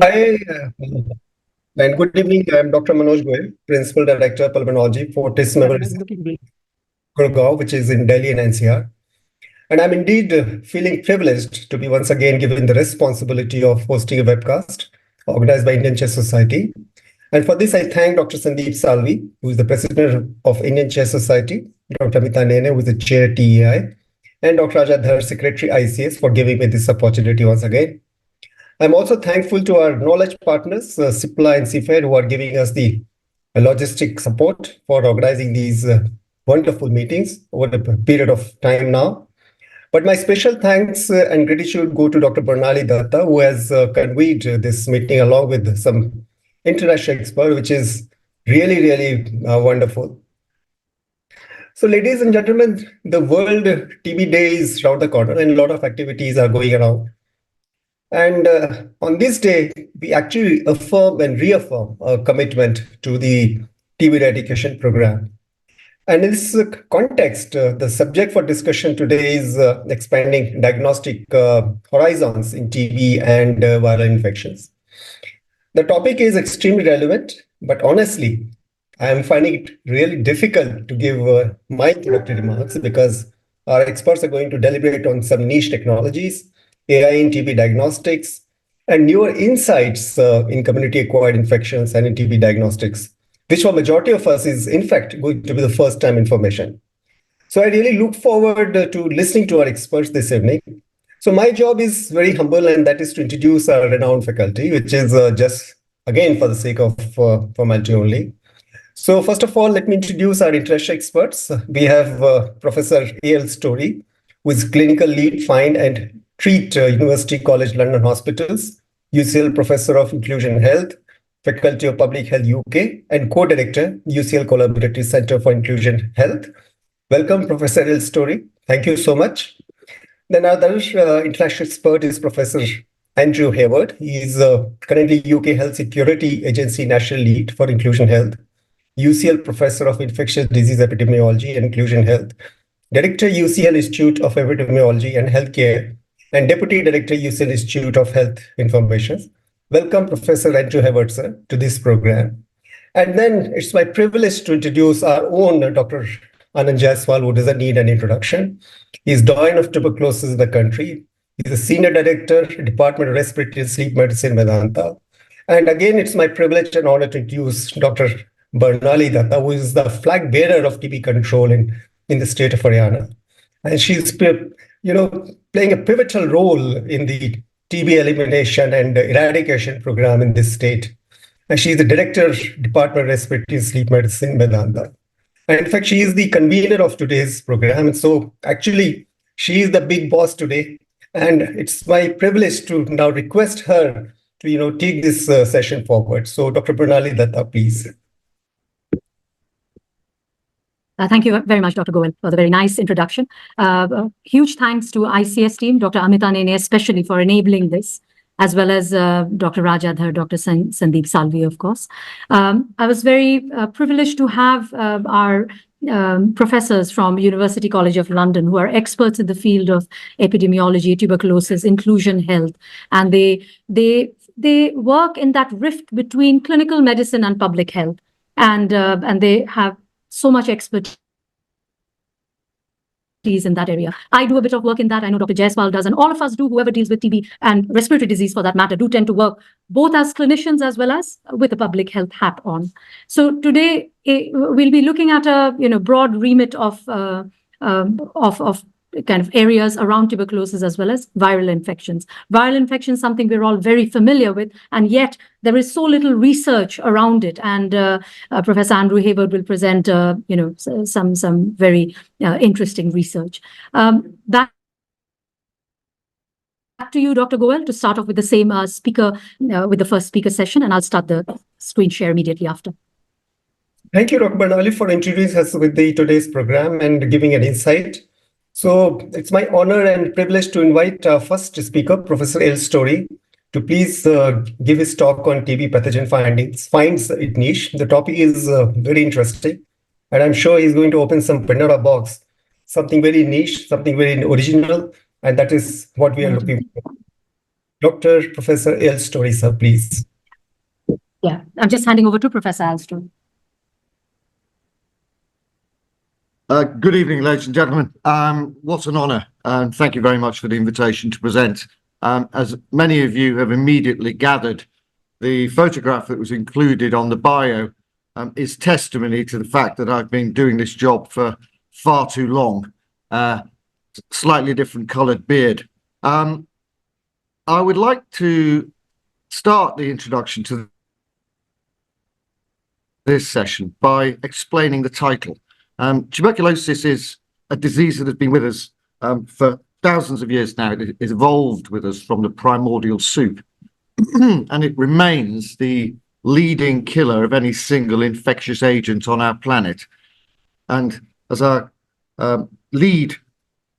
Hi, and good evening. I'm Dr. Manoj Goel, Principal Director, Pulmonology, Fortis Memorial Gurgaon, which is in Delhi and NCR. And I'm indeed feeling privileged to be once again given the responsibility of hosting a webcast organized by Indian Chess Society. And for this, I thank Dr. Sandeep Salvi, who is the President of Indian Chess Society, Dr. Amita Nene, who is the Chair TEI, and Dr. Raja Dhar, Secretary ICS, for giving me this opportunity once again. I'm also thankful to our knowledge partners, CIPLA and CFED, who are giving us the logistic support for organizing these wonderful meetings over a period of time now. But my special thanks and gratitude go to Dr. Bernali Datta, who has convened this meeting along with some international experts, which is really, really wonderful. So, ladies and gentlemen, the World TB Day is around the corner and a lot of activities are going around. And on this day, we actually affirm and reaffirm our commitment to the TB eradication program. And in this context, the subject for discussion today is expanding diagnostic horizons in TB and viral infections. The topic is extremely relevant, but honestly, I am finding it really difficult to give my introductory remarks because our experts are going to deliberate on some niche technologies, AI in TB diagnostics, and newer insights in community-acquired infections and in TB diagnostics, which for majority of us is in fact going to be the first time information. So I really look forward to listening to our experts this evening. So my job is very humble, and that is to introduce our renowned faculty, which is just again for the sake of formality only. So first of all, let me introduce our international experts. We have Professor A.L. Story, who is clinical lead find and treat University College London Hospitals, UCL Professor of Inclusion Health, Faculty of Public Health UK, and co-director, UCL Collaborative Center for Inclusion Health. Welcome, Professor A.L. Story. Thank you so much. Then our other international expert is Professor Andrew Hayward. He is currently UK Health Security Agency National Lead for Inclusion Health, UCL Professor of Infectious Disease Epidemiology and Inclusion Health, Director, UCL Institute of Epidemiology and Healthcare, and Deputy Director, UCL Institute of Health Information. Welcome, Professor Andrew Hayward, sir, to this program. And then it's my privilege to introduce our own Dr. Anand Jaiswal, who doesn't need an introduction. He's Doyen of Tuberculosis in the country. He's a Senior Director, Department of Respiratory and Sleep Medicine, Vedanta. And again, it's my privilege and honor to introduce Dr. Bernali Datta, who is the flag bearer of TB control in the state of Haryana. And she's playing a pivotal role in the TB elimination and eradication program in this state. And she's the Director, Department of Respiratory and Sleep Medicine, Vedanta. And in fact, she is the convener of today's program. And so actually, she is the big boss today. And it's my privilege to now request her to take this session forward. So Dr. Bernali Datta, please. Thank you very much, Dr. Goel, for the very nice introduction. Huge thanks to ICS team, Dr. Amita Nene, especially for enabling this, as well as Dr. Raja Dhar, Dr. Sandeep Salvi, of course. I was very privileged to have our professors from University College of London, who are experts in the field of epidemiology, tuberculosis, inclusion health, and they work in that rift between clinical medicine and public health, and they have so much expertise in that area. I do a bit of work in that. I know Dr. Jaiswal does, and all of us do, whoever deals with TB and respiratory disease for that matter, do tend to work both as clinicians as well as with a public health hat on. So today we'll be looking at a broad remit of kind of areas around tuberculosis as well as viral infections. Viral infections, something we're all very familiar with, and yet there is so little research around it. And Professor Andrew Hayward will present, some very interesting research. Back to you, Dr. Goel, to start off with the same speaker, with the first speaker session, and I'll start the screen share immediately after. Thank you, Dr. Bernali, for introducing us with today's program and giving an insight. So it's my honor and privilege to invite our first speaker, Professor A.L. Story, to please give his talk on TB pathogen finds it niche. The topic is very interesting, and I'm sure he's going to open some Pandora box, something very niche, something very original, and that is what we are looking for. Dr. Professor L. Story, sir, please. Yeah, I'm just handing over to Professor Alston. Good evening, ladies and gentlemen. What an honour, and thank you very much for the invitation to present. As many of you have immediately gathered, the photograph that was included on the bio is testimony to the fact that I've been doing this job for far too long. Slightly different coloured beard. I would like to start the introduction to this session by explaining the title. Tuberculosis is a disease that has been with us for thousands of years now. It evolved with us from the primordial soup, and it remains the leading killer of any single infectious agent on our planet. And as our lead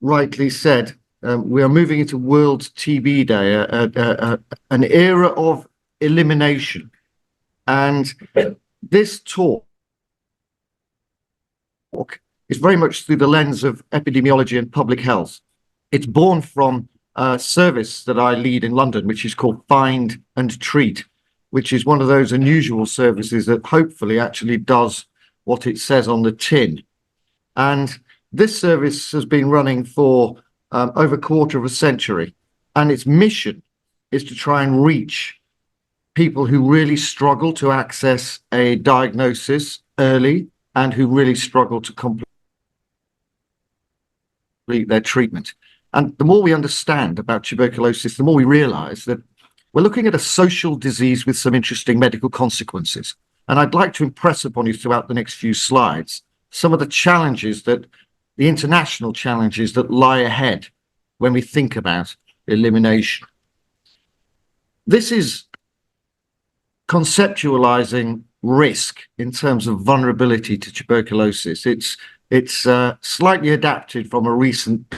rightly said, we are moving into World TB Day, an era of elimination. And this talk is very much through the lens of epidemiology and public health. It's born from a service that I lead in London, which is called Find and Treat, which is one of those unusual services that hopefully actually does what it says on the tin. And this service has been running for over a quarter of a century, and its mission is to try and reach people who really struggle to access a diagnosis early and who really struggle to complete their treatment. And the more we understand about tuberculosis, the more we realize that we're looking at a social disease with some interesting medical consequences. And I'd like to impress upon you throughout the next few slides some of the challenges the international challenges that lie ahead when we think about elimination. This is conceptualizing risk in terms of vulnerability to tuberculosis. It's slightly adapted from a recent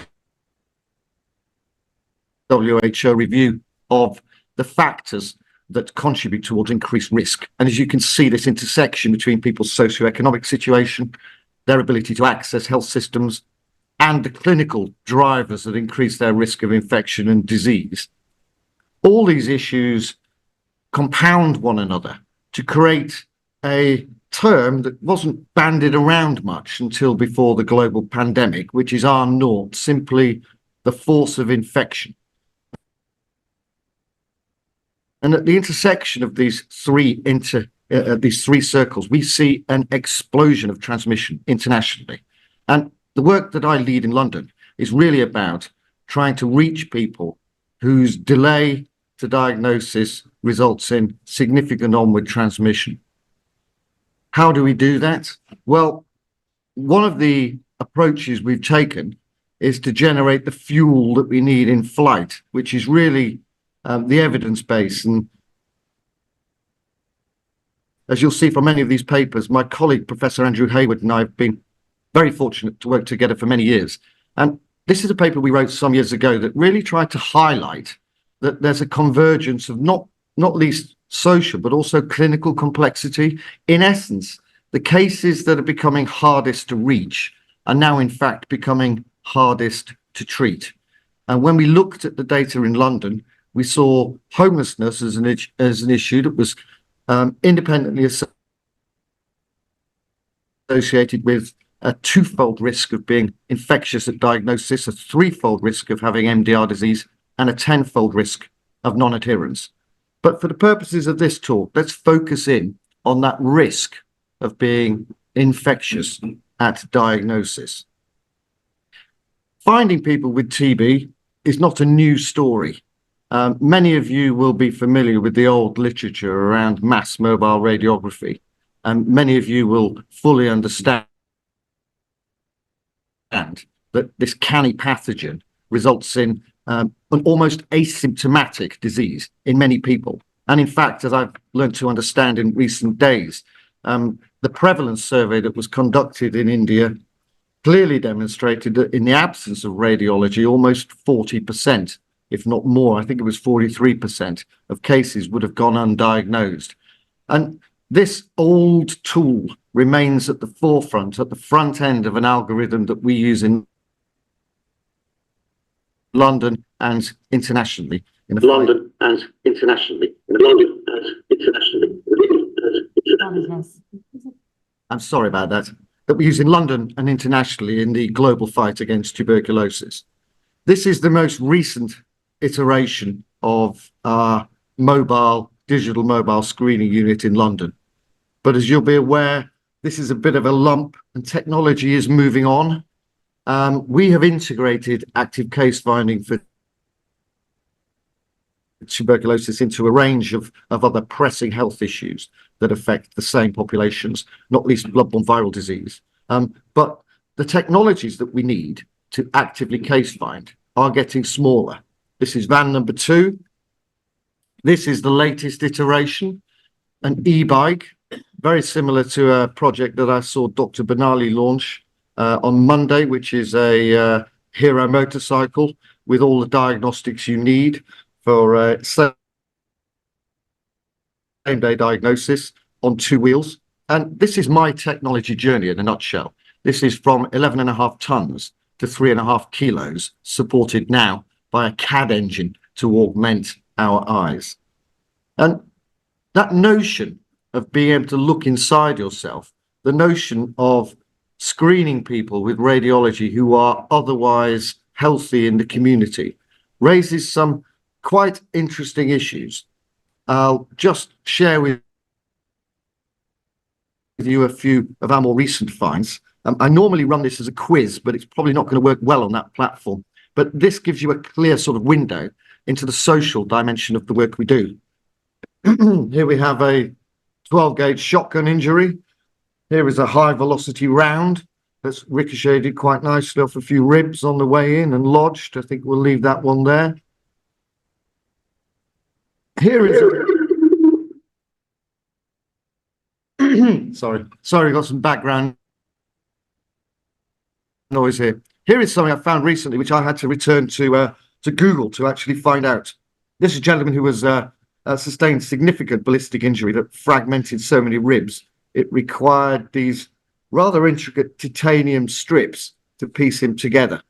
WHO review of the factors that contribute towards increased risk. And as you can see, this intersection between people's socioeconomic situation, their ability to access health systems, and the clinical drivers that increase their risk of infection and disease. All these issues compound one another to create a term that wasn't bandied around much until before the global pandemic, which is R naught, simply the force of infection. And at the intersection of these three circles, we see an explosion of transmission internationally. And the work that I lead in London is really about trying to reach people whose delay to diagnosis results in significant onward transmission. How do we do that? Well, one of the approaches we've taken is to generate the fuel that we need in flight, which is really the evidence base. And as you'll see from many of these papers, my colleague, Professor Andrew Hayward, and I have been very fortunate to work together for many years. And this is a paper we wrote some years ago that really tried to highlight that there's a convergence of not least social, but also clinical complexity. In essence, the cases that are becoming hardest to reach are now, in fact, becoming hardest to treat. And when we looked at the data in London, we saw homelessness as an issue that was independently associated with a twofold risk of being infectious at diagnosis, a threefold risk of having MDR disease, and a tenfold risk of non-adherence. But for the purposes of this talk, let's focus in on that risk of being infectious at diagnosis. Finding people with TB is not a new story. Many of you will be familiar with the old literature around mass mobile radiography, and many of you will fully understand that this canny pathogen results in an almost asymptomatic disease in many people. And in fact, as I've learned to understand in recent days, the prevalence survey that was conducted in India clearly demonstrated that in the absence of radiology, almost 40%, if not more, I think it was 43% of cases would have gone undiagnosed. And this old tool remains at the forefront, at the front end of an algorithm that we use in London and internationally in a fight and internationally. I'm sorry about that. That we use in London and internationally in the global fight against tuberculosis. This is the most recent iteration of our digital mobile screening unit in London. But as you'll be aware, this is a bit of a lump and technology is moving on. We have integrated active case finding for tuberculosis into a range of other pressing health issues that affect the same populations, not least blood-borne viral disease. But the technologies that we need to actively case find are getting smaller. This is van number 2. This is the latest iteration, an e-bike, very similar to a project that I saw Dr. Benali launch on Monday, which is a Hero motorcycle with all the diagnostics you need for same-day diagnosis on 2 wheels. And this is my technology journey in a nutshell. This is from 11.5 tons to 3.5 kilos, supported now by a CAD engine to augment our eyes. And that notion of being able to look inside yourself, the notion of screening people with radiology who are otherwise healthy in the community, raises some quite interesting issues. I'll just share with you a few of our more recent finds. I normally run this as a quiz, but it's probably not going to work well on that platform. But this gives you a clear sort of window into the social dimension of the work we do. Here we have a 12-gauge shotgun injury. Here is a high-velocity round that's ricocheted quite nicely off a few ribs on the way in and lodged. I think we'll leave that one there. Here is sorry, got some background noise here. Here is something I found recently, which I had to return to Google to actually find out. This is a gentleman who was sustained significant ballistic injury that fragmented so many ribs. It required these rather intricate titanium strips to piece him together.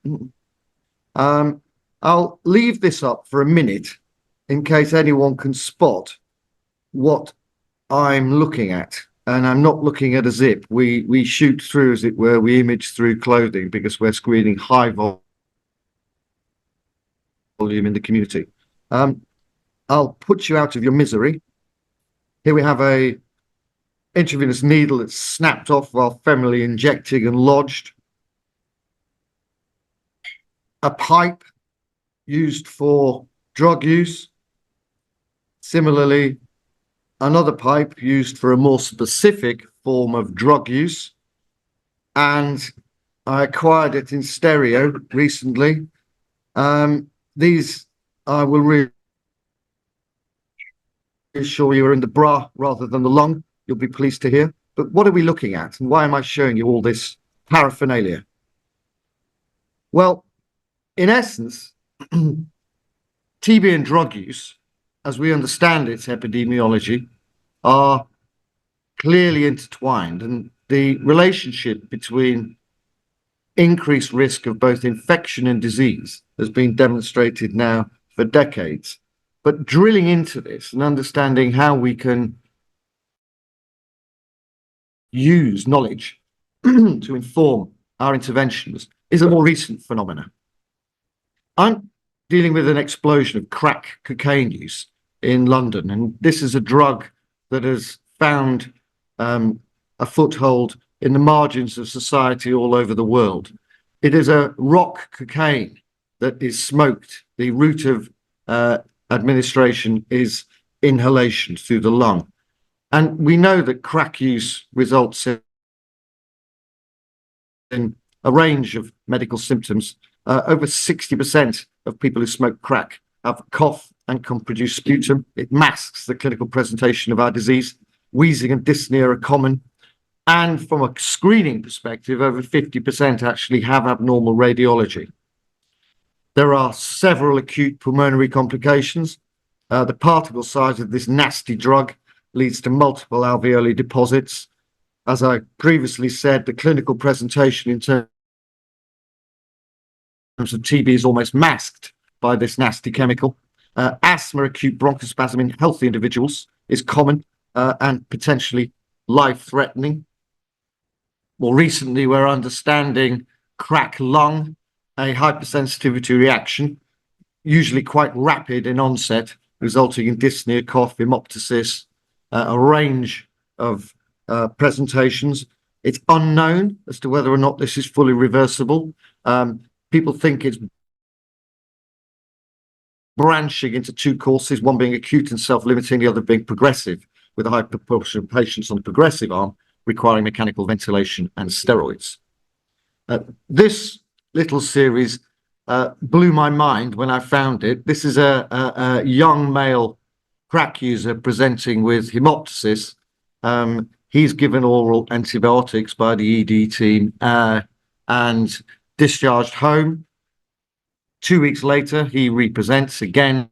I'll leave this up for a minute in case anyone can spot what I'm looking at. And I'm not looking at a zip. We shoot through, as it were, we image through clothing because we're screening high volume in the community. I'll put you out of your misery. Here we have a intravenous needle that's snapped off while femorally injecting and lodged. A pipe used for drug use. Similarly, another pipe used for a more specific form of drug use. And I acquired it in stereo recently. These I will reassure you are in the bra rather than the lung. You'll be pleased to hear. But what are we looking at? And why am I showing you all this paraphernalia? Well, in essence, TB and drug use, as we understand its epidemiology, are clearly intertwined, and the relationship between increased risk of both infection and disease has been demonstrated now for decades. But drilling into this and understanding how we can use knowledge to inform our interventions is a more recent phenomenon. I'm dealing with an explosion of crack cocaine use in London, and this is a drug that has found a foothold in the margins of society all over the world. It is a rock cocaine that is smoked. The route of administration is inhalation through the lung. And we know that crack use results in a range of medical symptoms. Over 60% of people who smoke crack have cough and can produce sputum. It masks the clinical presentation of our disease. Wheezing and dyspnea are common. And from a screening perspective, over 50% actually have abnormal radiology. There are several acute pulmonary complications. The particle size of this nasty drug leads to multiple alveoli deposits. As I previously said, the clinical presentation in terms of TB is almost masked by this nasty chemical. Asthma, acute bronchospasm in healthy individuals is common and potentially life-threatening. More recently, we're understanding cracked lung, a hypersensitivity reaction, usually quite rapid in onset, resulting in dyspnea, cough, hemoptysis, a range of presentations. It's unknown as to whether or not this is fully reversible. People think it's branching into two courses, one being acute and self-limiting, the other being progressive, with a high proportion of patients on the progressive arm requiring mechanical ventilation and steroids. This little series blew my mind when I found it. This is a young male crack user presenting with hemoptysis. He's given oral antibiotics by the ED team and discharged home. 2 weeks later, he represents again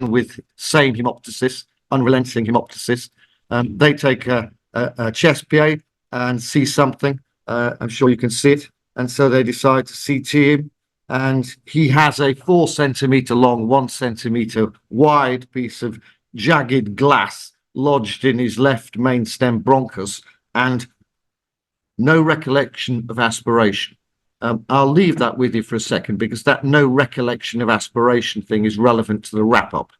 with same hemoptysis, unrelenting hemoptysis. They take a chest PA and see something. I'm sure you can see it. And so they decide to CT him. And he has a 4 centimeter long, 1 centimeter wide piece of jagged glass lodged in his left main stem bronchus and no recollection of aspiration. I'll leave that with you for a second because that no recollection of aspiration thing is relevant to the wrap-up.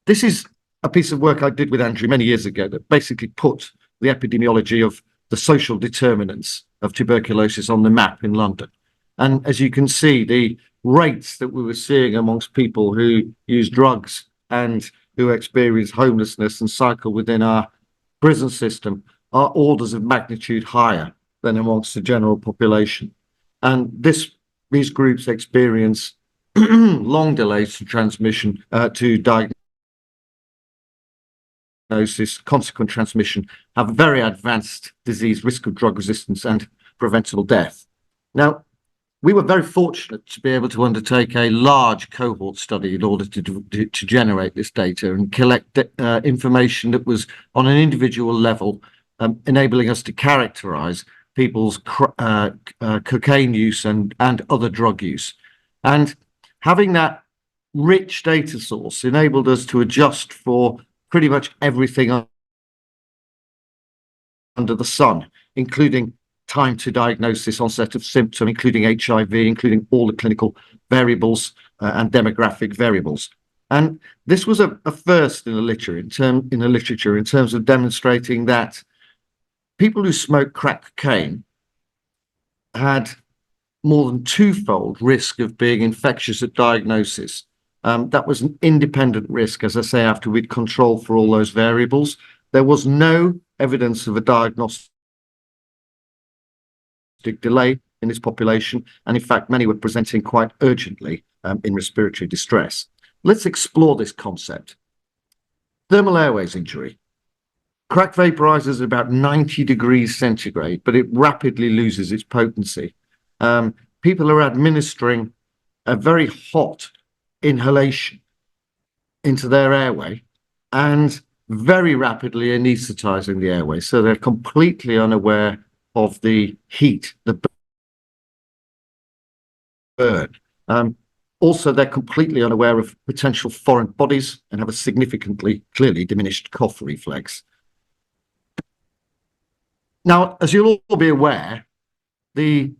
This is a piece of work I did with Andrew many years ago that basically put the epidemiology of the social determinants of tuberculosis on the map in London. And as you can see, the rates that we were seeing amongst people who use drugs and who experience homelessness and cycle within our prison system are orders of magnitude higher than amongst the general population. And these groups experience long delays to transmission, to diagnosis, consequent transmission, have very advanced disease, risk of drug resistance and preventable death. Now, we were very fortunate to be able to undertake a large cohort study in order to generate this data and collect information that was on an individual level, enabling us to characterize people's cocaine use and other drug use. And having that rich data source enabled us to adjust for pretty much everything under the sun, including time to diagnosis, onset of symptom, including HIV, including all the clinical variables and demographic variables. And this was a first in the literature in terms of demonstrating that people who smoke crack cocaine had more than twofold risk of being infectious at diagnosis. That was an independent risk, as I say, after we'd controlled for all those variables. There was no evidence of a diagnostic delay in this population, and in fact many were presenting quite urgently in respiratory distress. Let's explore this concept. Thermal airways injury. Crack vaporizes at about 90 degrees centigrade, but it rapidly loses its potency. People are administering a very hot inhalation into their airway and very rapidly anesthetizing the airway, so they're completely unaware of the heat, the burn. Also, they're completely unaware of potential foreign bodies and have a significantly, clearly diminished cough reflex. Now, as you'll all be aware, the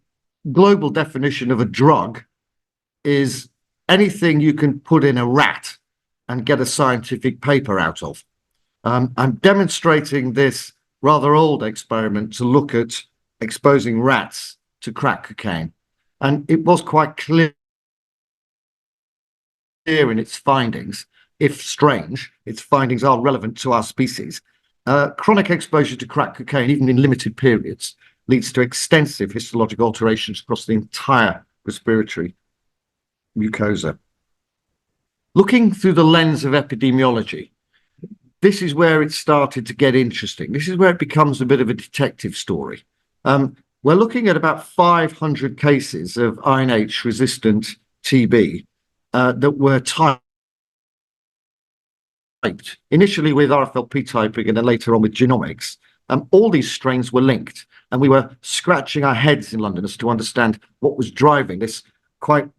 global definition of a drug is anything you can put in a rat and get a scientific paper out of. I'm demonstrating this rather old experiment to look at exposing rats to crack cocaine. And it was quite clear in its findings, if strange, its findings are relevant to our species. Chronic exposure to crack cocaine, even in limited periods, leads to extensive histologic alterations across the entire respiratory mucosa. Looking through the lens of epidemiology, this is where it started to get interesting. This is where it becomes a bit of a detective story. We're looking at about 500 cases of INH resistant TB that were typed initially with RFLP typing and then later on with genomics all these strains were linked, and we were scratching our heads in London as to understand what was driving this quite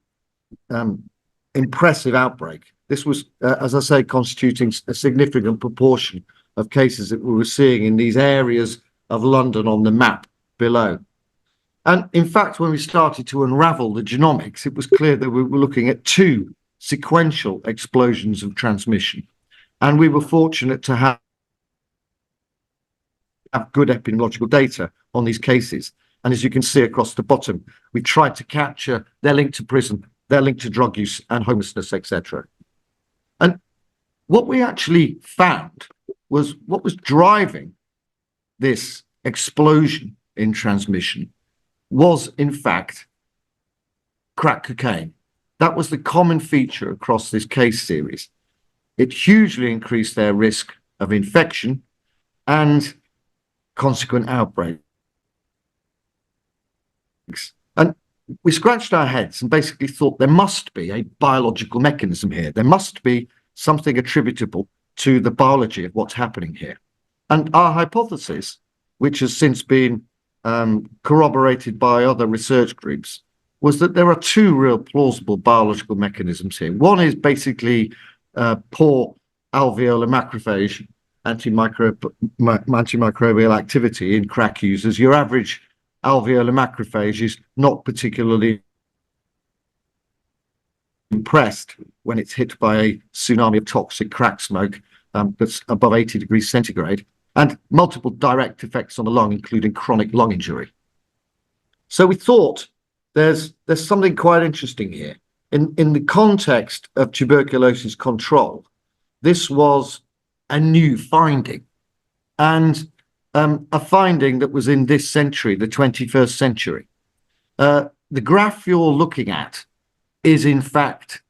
impressive outbreak. This was, as I say, constituting a significant proportion of cases that we were seeing in these areas of London on the map below. And in fact, when we started to unravel the genomics, it was clear that we were looking at two sequential explosions of transmission. And we were fortunate to have good epidemiological data on these cases. And as you can see across the bottom, we tried to capture their link to prison, their link to drug use and homelessness, etc. And what we actually found was what was driving this explosion in transmission was, in fact, crack cocaine. That was the common feature across this case series. It hugely increased their risk of infection and consequent outbreaks. And we scratched our heads and basically thought there must be a biological mechanism here. There must be something attributable to the biology of what's happening here. And our hypothesis, which has since been corroborated by other research groups, was that there are two real plausible biological mechanisms here. One is basically poor alveolar macrophage antimicrobial activity in crack users. Your average alveolar macrophage is not particularly impressed when it's hit by a tsunami of toxic crack smoke that's above 80 degrees centigrade, and multiple direct effects on the lung, including chronic lung injury. So we thought there's something quite interesting here. In the context of tuberculosis control, this was a new finding, and a finding that was in this century, the 21st century. The graph you're looking at is, in fact,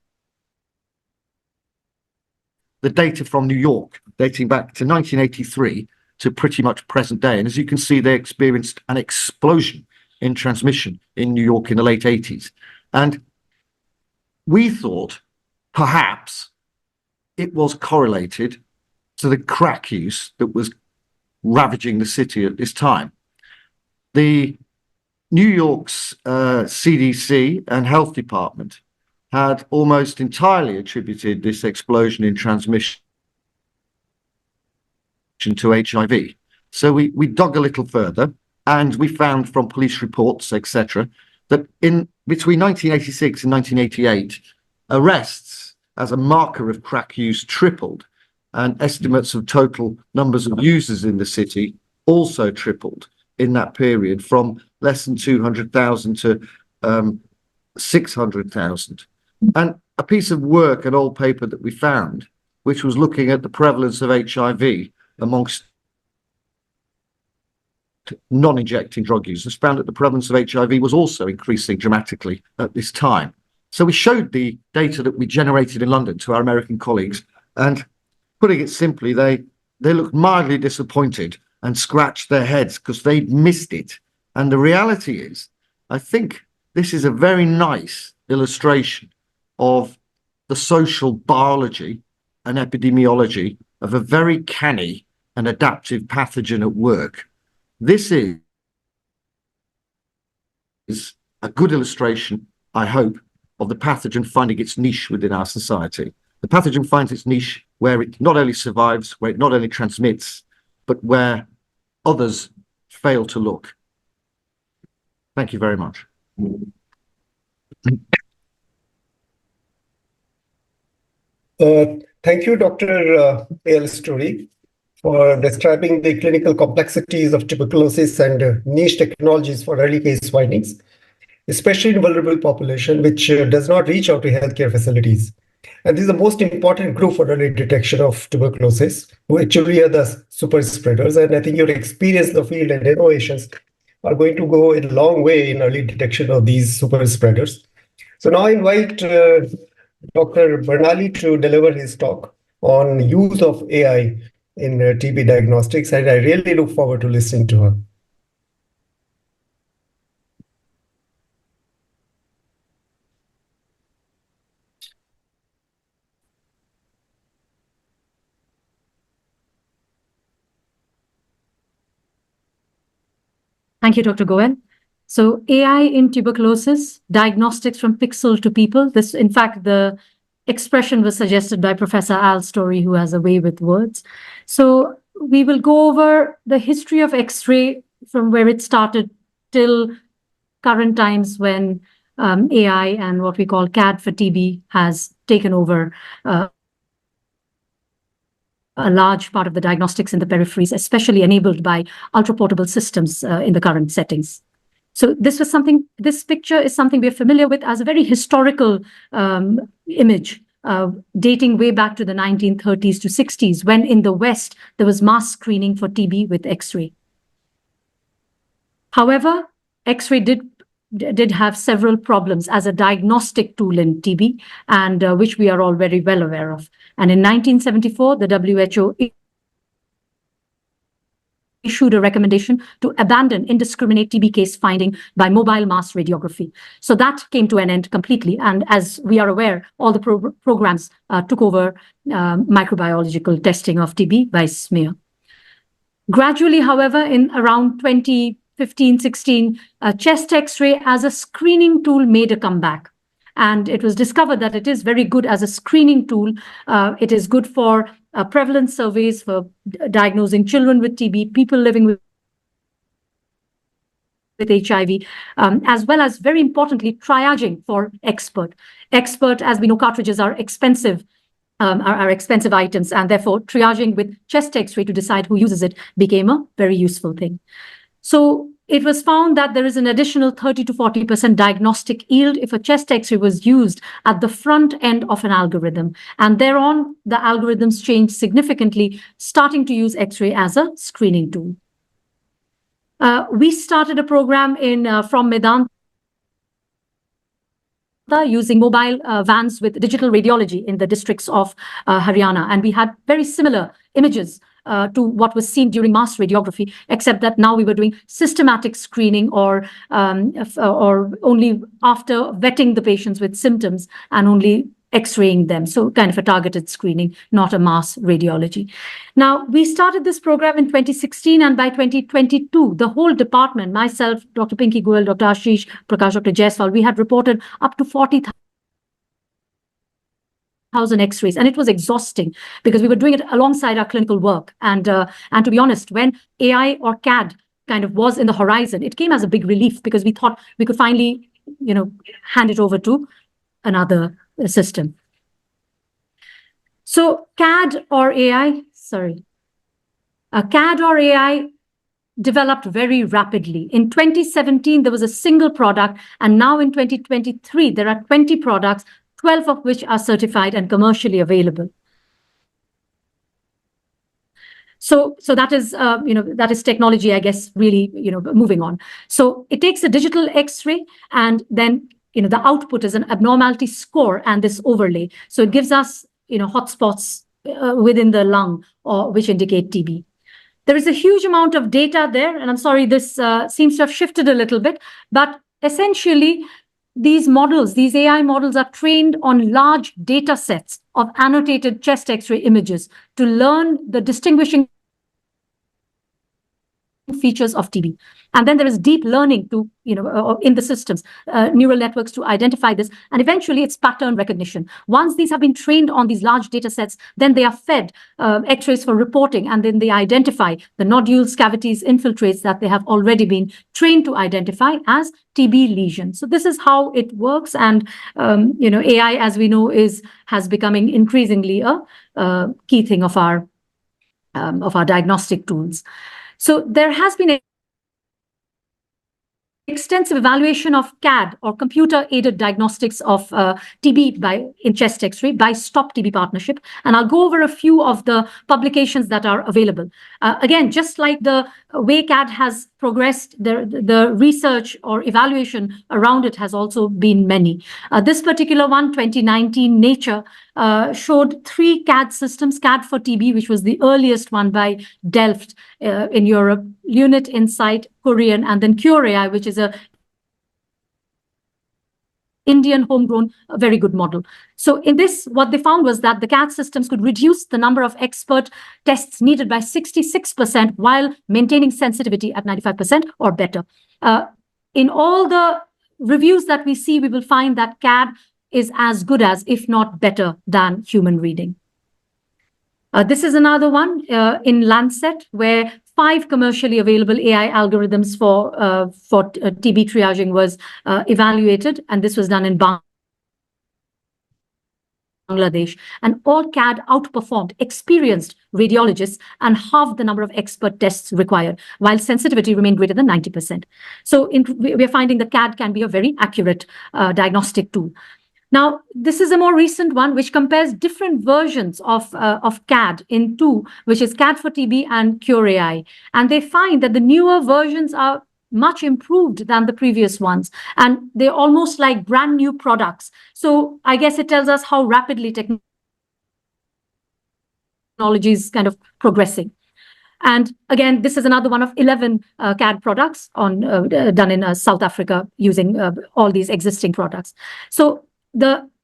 the data from New York, dating back to 1983 to pretty much present day. And as you can see, they experienced an explosion in transmission in New York in the late 80s. And we thought perhaps it was correlated to the crack use that was ravaging the city at this time. The New York's CDC and Health Department had almost entirely attributed this explosion in transmission to HIV. So we dug a little further, and we found from police reports, etc., that in between 1986 and 1988, arrests as a marker of crack use tripled, and estimates of total numbers of users in the city also tripled in that period, from less than 200,000 to 600,000. And a piece of work, an old paper that we found, which was looking at the prevalence of HIV amongst non-injecting drug users, found that the prevalence of HIV was also increasing dramatically at this time. So we showed the data that we generated in London to our American colleagues, and putting it simply, they looked mildly disappointed and scratched their heads because they'd missed it. And the reality is, I think this is a very nice illustration of the social biology and epidemiology of a very canny and adaptive pathogen at work. This is a good illustration, I hope, of the pathogen finding its niche within our society. The pathogen finds its niche where it not only survives, where it not only transmits, but where others fail to look. Thank you very much. Thank you, Dr. A.L. Story, for describing the clinical complexities of tuberculosis and niche technologies for early case findings, especially in vulnerable population, which does not reach out to healthcare facilities. And this is the most important group for early detection of tuberculosis, who actually are the super spreaders. And I think your experience in the field and innovations are going to go a long way in early detection of these super spreaders. So now I invite Dr. Bernali to deliver his talk on use of AI in TB diagnostics, and I really look forward to listening to her. Thank you, Dr. Goel. So AI in tuberculosis, diagnostics from pixel to people. This, in fact, the expression was suggested by Professor Al Story, who has a way with words. So we will go over the history of X-ray from where it started till current times when AI and what we call CAD for TB has taken over a large part of the diagnostics in the peripheries, especially enabled by ultra-portable systems in the current settings. So this picture is something we're familiar with as a very historical image, dating way back to the 1930s to 60s, when in the West, there was mass screening for TB with X-ray. However, X-ray did have several problems as a diagnostic tool in TB, and which we are all very well aware of. And in 1974, the WHO issued a recommendation to abandon indiscriminate TB case finding by mobile mass radiography. So that came to an end completely. And as we are aware, all the programs took over microbiological testing of TB by smear. Gradually, however, in around 2015, 16, chest X-ray as a screening tool made a comeback. And it was discovered that it is very good as a screening tool. It is good for prevalence surveys, for diagnosing children with TB, people living with HIV, as well as, very importantly, triaging for expert. Expert, as we know, cartridges are expensive, are expensive items, and therefore triaging with chest X-ray to decide who uses it became a very useful thing. So it was found that there is an additional 30 to 40% diagnostic yield if a chest X-ray was used at the front end of an algorithm. And thereon, the algorithms changed significantly, starting to use X-ray as a screening tool. We started a program from Medanta using mobile vans with digital radiology in the districts of Haryana. And we had very similar images to what was seen during mass radiography, except that now we were doing systematic screening or only after vetting the patients with symptoms and only X-raying them. So kind of a targeted screening, not a mass radiology. Now, we started this program in 2016, and by 2022, the whole department, myself, Dr. Pinky Goel, Dr. Ashish Prakash, Dr. Jaiswal, we had reported up to 40,000 X-rays, and it was exhausting because we were doing it alongside our clinical work. And to be honest, when AI or CAD kind of was in the horizon, it came as a big relief because we thought we could finally, hand it over to another system. So CAD or AI developed very rapidly. In 2017, there was a single product, and now in 2023, there are 20 products, 12 of which are certified and commercially available. So that is, that is technology, I guess, really, moving on. So it takes a digital X-ray, and then, the output is an abnormality score and this overlay. So it gives us, hotspots within the lung, which indicate TB. There is a huge amount of data there, and I'm sorry, this seems to have shifted a little bit, but essentially, these AI models are trained on large data sets of annotated chest X-ray images to learn the distinguishing features of TB. And then there is deep learning to, in the systems, neural networks to identify this. And eventually it's pattern recognition. Once these have been trained on these large data sets, then they are fed X-rays for reporting, and then they identify the nodules, cavities, infiltrates that they have already been trained to identify as TB lesions. So this is how it works. And, AI, as we know, has becoming increasingly a key thing of our diagnostic tools. So there has been extensive evaluation of CAD or computer-aided diagnostics of TB in chest X-ray by Stop TB Partnership. And I'll go over a few of the publications that are available. Again, just like the way CAD has progressed, the research or evaluation around it has also been many. This particular one, 2019 Nature, showed 3 CAD systems, CAD for TB, which was the earliest one by Delft in Europe, Lunit Insight, Korean, and then Cure AI, which is a Indian homegrown, very good model. So in this, what they found was that the CAD systems could reduce the number of expert tests needed by 66% while maintaining sensitivity at 95% or better. In all the reviews that we see, we will find that CAD is as good as, if not better than, human reading. This is another one in Lancet, where 5 commercially available AI algorithms for TB triaging was evaluated, and this was done in Bangladesh, and all CAD outperformed experienced radiologists and halved the number of expert tests required, while sensitivity remained greater than 90%. So we are finding that CAD can be a very accurate diagnostic tool. Now, this is a more recent one, which compares different versions of CAD in two, which is CAD for TB and Cure AI. And they find that the newer versions are much improved than the previous ones, and they're almost like brand new products. So I guess it tells us how rapidly technology is kind of progressing. And again, this is another one of 11 CAD products done in South Africa using all these existing products. So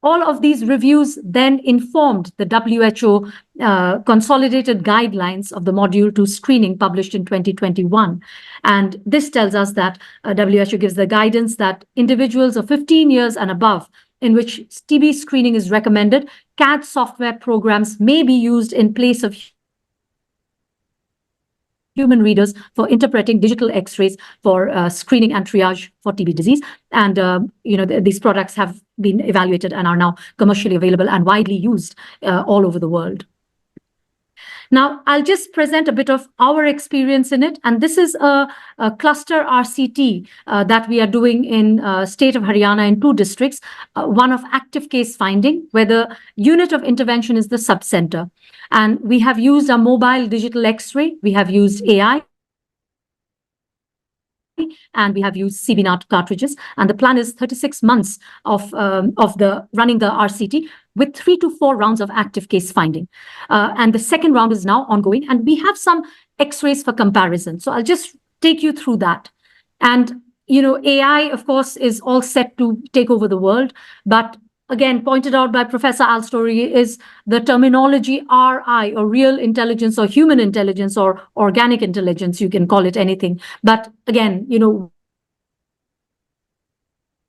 all of these reviews then informed the WHO consolidated guidelines of the Module 2 screening published in 2021. And this tells us that WHO gives the guidance that individuals of 15 years and above, in which TB screening is recommended, CAD software programs may be used in place of human readers for interpreting digital X-rays for screening and triage for TB disease. And these products have been evaluated and are now commercially available and widely used all over the world. Now, I'll just present a bit of our experience in it. And this is a cluster RCT that we are doing in state of Haryana in 2 districts, one of active case finding, where the unit of intervention is the subcenter. And we have used a mobile digital X-ray, we have used AI, and we have used CBNAT cartridges. And the plan is 36 months of running the RCT with 3 to 4 rounds of active case finding. And the second round is now ongoing, and we have some X-rays for comparison. So I'll just take you through that. And, AI, of course, is all set to take over the world, but again, pointed out by Professor Alstory, is the terminology RI, or real intelligence, or human intelligence, or organic intelligence, you can call it anything. But again,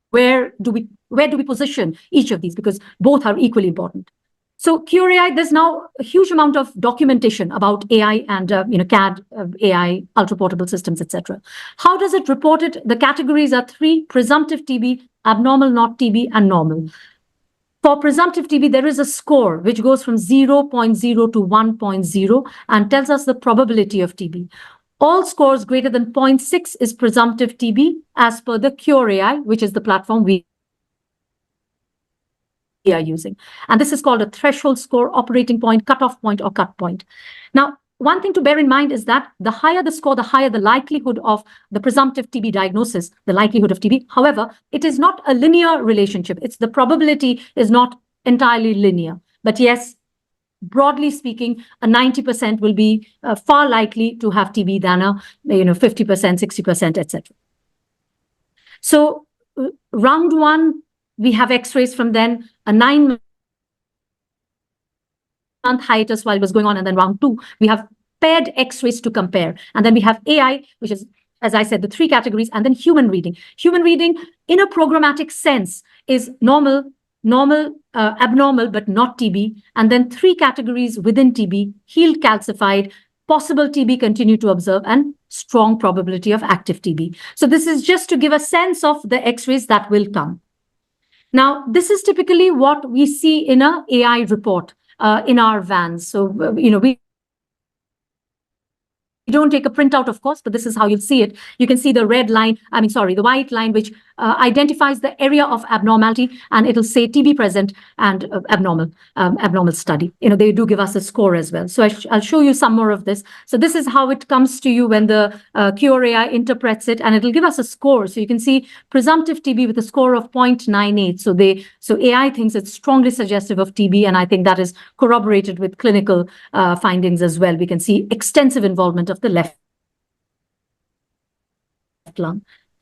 where do we position each of these? Because both are equally important. So Cure AI, there's now a huge amount of documentation about AI and CAD, AI, ultra-portable systems, etc. How does it report it? The categories are 3: presumptive TB, abnormal not TB, and normal. For presumptive TB, there is a score which goes from 0.0 to 1.0 and tells us the probability of TB. All scores greater than 0.6 is presumptive TB as per the Cure AI, which is the platform we are using. And this is called a threshold score, operating point, cutoff point, or cut point. Now, one thing to bear in mind is that the higher the score, the higher the likelihood of the presumptive TB diagnosis, the likelihood of TB. However, it is not a linear relationship. The probability is not entirely linear. But yes, broadly speaking, a 90% will be far likely to have TB than a 50%, 60%, etc. So round 1, we have X-rays from then, a 9-month hiatus while it was going on, and then round 2, we have paired X-rays to compare. And then we have AI, which is, as I said, the 3 categories, and then human reading. Human reading, in a programmatic sense, is normal, abnormal, but not TB. And then 3 categories within TB: healed, calcified, possible TB, continue to observe, and strong probability of active TB. So this is just to give a sense of the X-rays that will come. Now, this is typically what we see in an AI report in our vans. So, we don't take a printout, of course, but this is how you'll see it. You can see the the white line, which identifies the area of abnormality, and it'll say TB present and abnormal study. They do give us a score as well. So I'll show you some more of this. So this is how it comes to you when the Cure AI interprets it, and it'll give us a score. So you can see presumptive TB with a score of 0.98. So AI thinks it's strongly suggestive of TB, and I think that is corroborated with clinical findings as well. We can see extensive involvement of the left lung.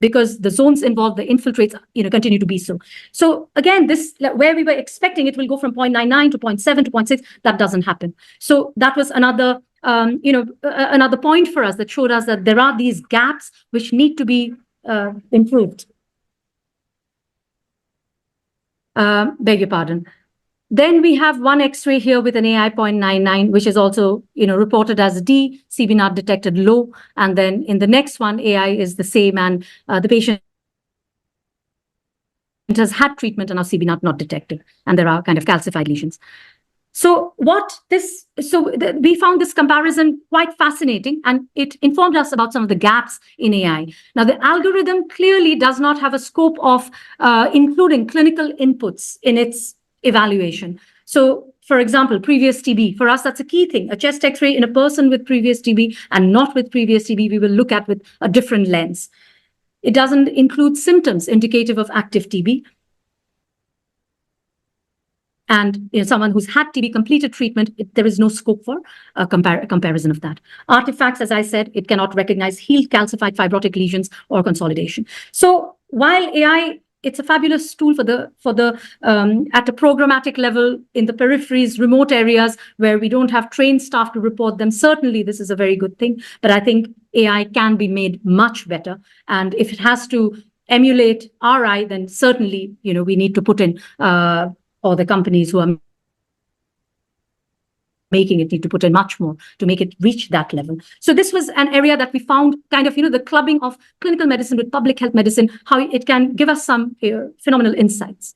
because the zones involved, the infiltrates, continue to be so. So again, this, where we were expecting it will go from 0.99 to 0.7 to 0.6, that doesn't happen. So that was another, another point for us that showed us that there are these gaps which need to be improved. Beg your pardon. Then we have one X-ray here with an AI 0.99, which is also, reported as D, CB0 detected low. And then in the next one, AI is the same, and the patient has had treatment and now CB0 not detected, and there are kind of calcified lesions. So we found this comparison quite fascinating, and it informed us about some of the gaps in AI. Now, the algorithm clearly does not have a scope of including clinical inputs in its evaluation. So, for example, previous TB, for us, that's a key thing. A chest X-ray in a person with previous TB and not with previous TB, we will look at with a different lens. It doesn't include symptoms indicative of active TB. And someone who's had TB, completed treatment, there is no scope for a comparison of that. Artifacts, as I said, it cannot recognize healed calcified fibrotic lesions or consolidation. So while AI, it's a fabulous tool for the at a programmatic level in the peripheries, remote areas where we don't have trained staff to report them, certainly this is a very good thing. But I think AI can be made much better. And if it has to emulate RI, then certainly, we need to put in or the companies who are making it need to put in much more to make it reach that level. So this was an area that we found kind of, the clubbing of clinical medicine with public health medicine, how it can give us some phenomenal insights.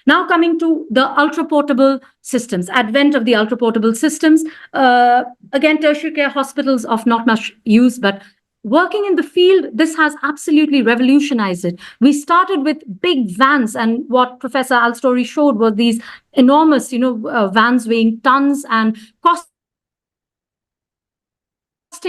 Now coming to the ultra-portable systems, advent of the ultra-portable systems. Again, tertiary care hospitals of not much use, but working in the field, this has absolutely revolutionized it. We started with big vans, and what Professor Alstory showed were these enormous, vans weighing tons and costing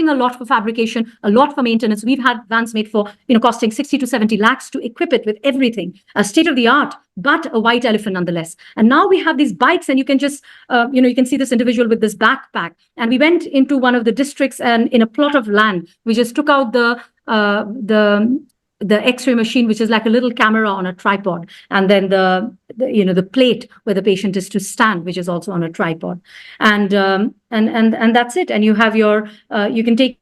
a lot for fabrication, a lot for maintenance. We've had vans made for, costing 60 to 70 lakhs to equip it with everything, state of the art, but a white elephant nonetheless. And now we have these bikes, and you can just, you can see this individual with this backpack. And we went into one of the districts, and in a plot of land, we just took out the X-ray machine, which is like a little camera on a tripod, and then the plate where the patient is to stand, which is also on a tripod, and that's it. And you have your you can take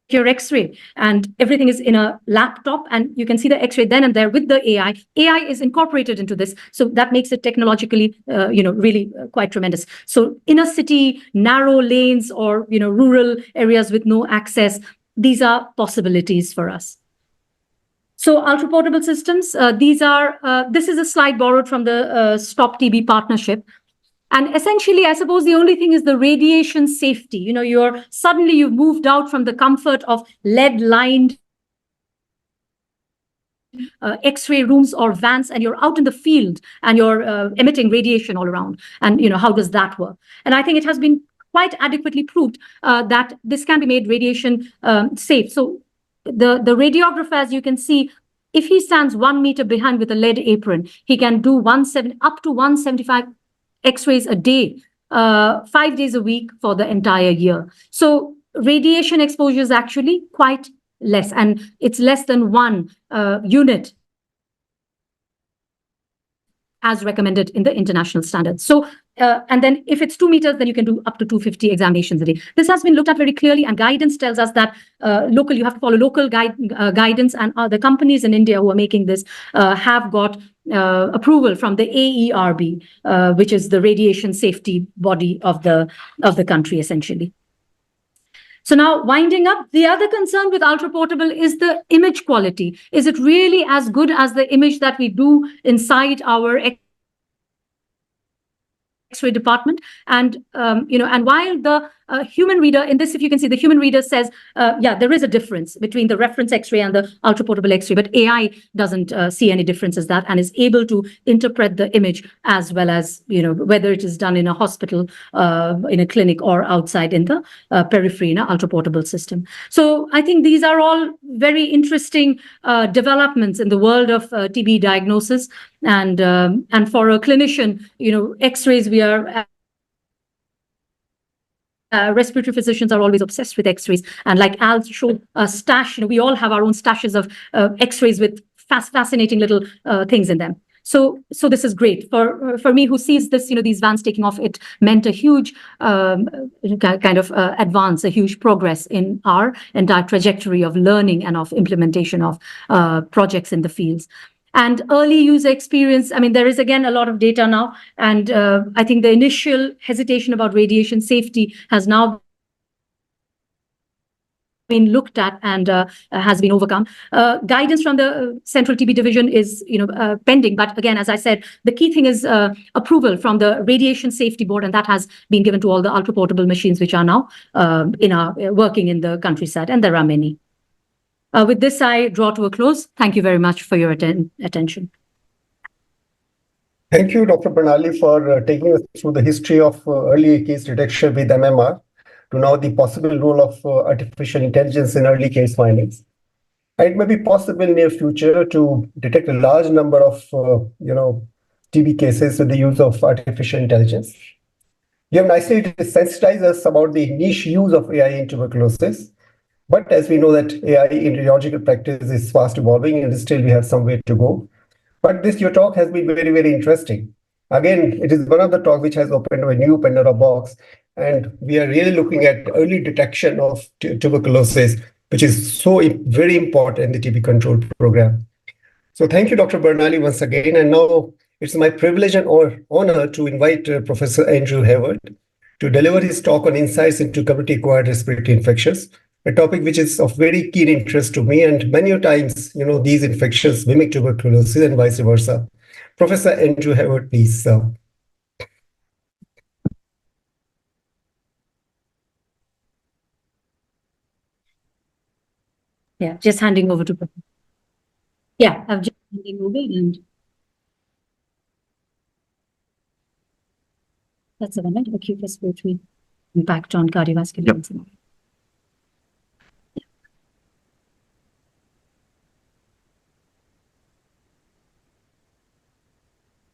your X-ray, and everything is in a laptop, and you can see the X-ray then and there with the AI. AI is incorporated into this, so that makes it technologically, really quite tremendous. So inner city, narrow lanes, or rural areas with no access, these are possibilities for us. So ultra-portable systems, this is a slide borrowed from the Stop TB partnership. And essentially, I suppose the only thing is the radiation safety. You've moved out from the comfort of lead-lined X-ray rooms or vans, and you're out in the field and you're emitting radiation all around. And how does that work? And I think it has been quite adequately proved that this can be made radiation safe. So the radiographer, as you can see, if he stands 1 meter behind with a lead apron, he can do up to 175 X-rays a day, 5 days a week for the entire year. So radiation exposure is actually quite less, and it's less than 1 unit as recommended in the international standards. So, and then if it's 2 meters, then you can do up to 250 examinations a day. This has been looked at very clearly, and guidance tells us that you have to follow local guidance, and the companies in India who are making this have got approval from the AERB, which is the radiation safety body of the country, essentially. So now, winding up, the other concern with ultra-portable is the image quality. Is it really as good as the image that we do inside our X-ray department? And and while the human reader in this, if you can see, the human reader says, yeah, there is a difference between the reference X-ray and the ultra-portable X-ray, but AI doesn't see any difference as that, and is able to interpret the image as well as, whether it is done in a hospital, in a clinic, or outside in the periphery in an ultra-portable system. So I think these are all very interesting developments in the world of TB diagnosis. And for a clinician, X-rays, we are respiratory physicians are always obsessed with X-rays, and like Al showed a stash. We all have our own stashes of X-rays with fascinating little things in them. So this is great for me, who sees this. These vans taking off, it meant a huge kind of advance, a huge progress in our entire trajectory of learning and of implementation of projects in the fields. And early user experience, I mean, there is again a lot of data now, and I think the initial hesitation about radiation safety has now been looked at and has been overcome. Guidance from the Central TB Division is pending, but again, as I said, the key thing is approval from the Radiation Safety Board, and that has been given to all the ultra portable machines which are now working in the countryside, and there are many. With this, I draw to a close. Thank you very much for your attention. Thank you, Dr. Bernali, for taking us through the history of early case detection with MMR to now the possible role of artificial intelligence in early case findings. And it may be possible in near future to detect a large number of TB cases with the use of artificial intelligence. You have nicely sensitized us about the niche use of AI in tuberculosis. But as we know that AI in radiological practice is fast evolving and still we have some way to go. But your talk has been very, very interesting. Again, it is one of the talks which has opened a new Pandora box, and we are really looking at early detection of tuberculosis, which is so very important in the TB control program. So thank you, Dr. Bernali, once again. And now it's my privilege and honor to invite Professor Andrew Hayward to deliver his talk on insights into community-acquired respiratory infections, a topic which is of very keen interest to me, and many times, these infections mimic tuberculosis and vice versa. Professor Andrew Hayward, please. Yeah, just handing over to Professor. Yeah, I'm just handing over, and that's the one, acute respiratory impact on cardiovascular incident.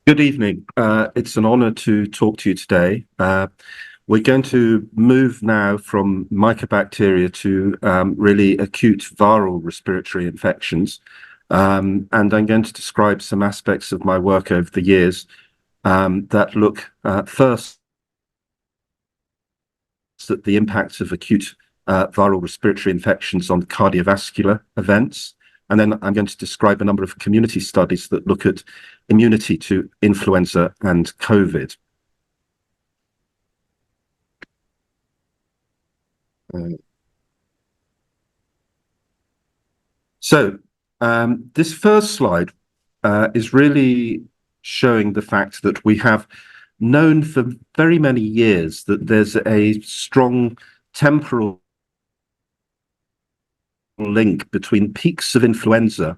Good evening. It's an honor to talk to you today. We're going to move now from mycobacteria to really acute viral respiratory infections. And I'm going to describe some aspects of my work over the years that look first at the impact of acute viral respiratory infections on cardiovascular events. And then I'm going to describe a number of community studies that look at immunity to influenza and COVID. This first slide is really showing the fact that we have known for very many years that there's a strong temporal link between peaks of influenza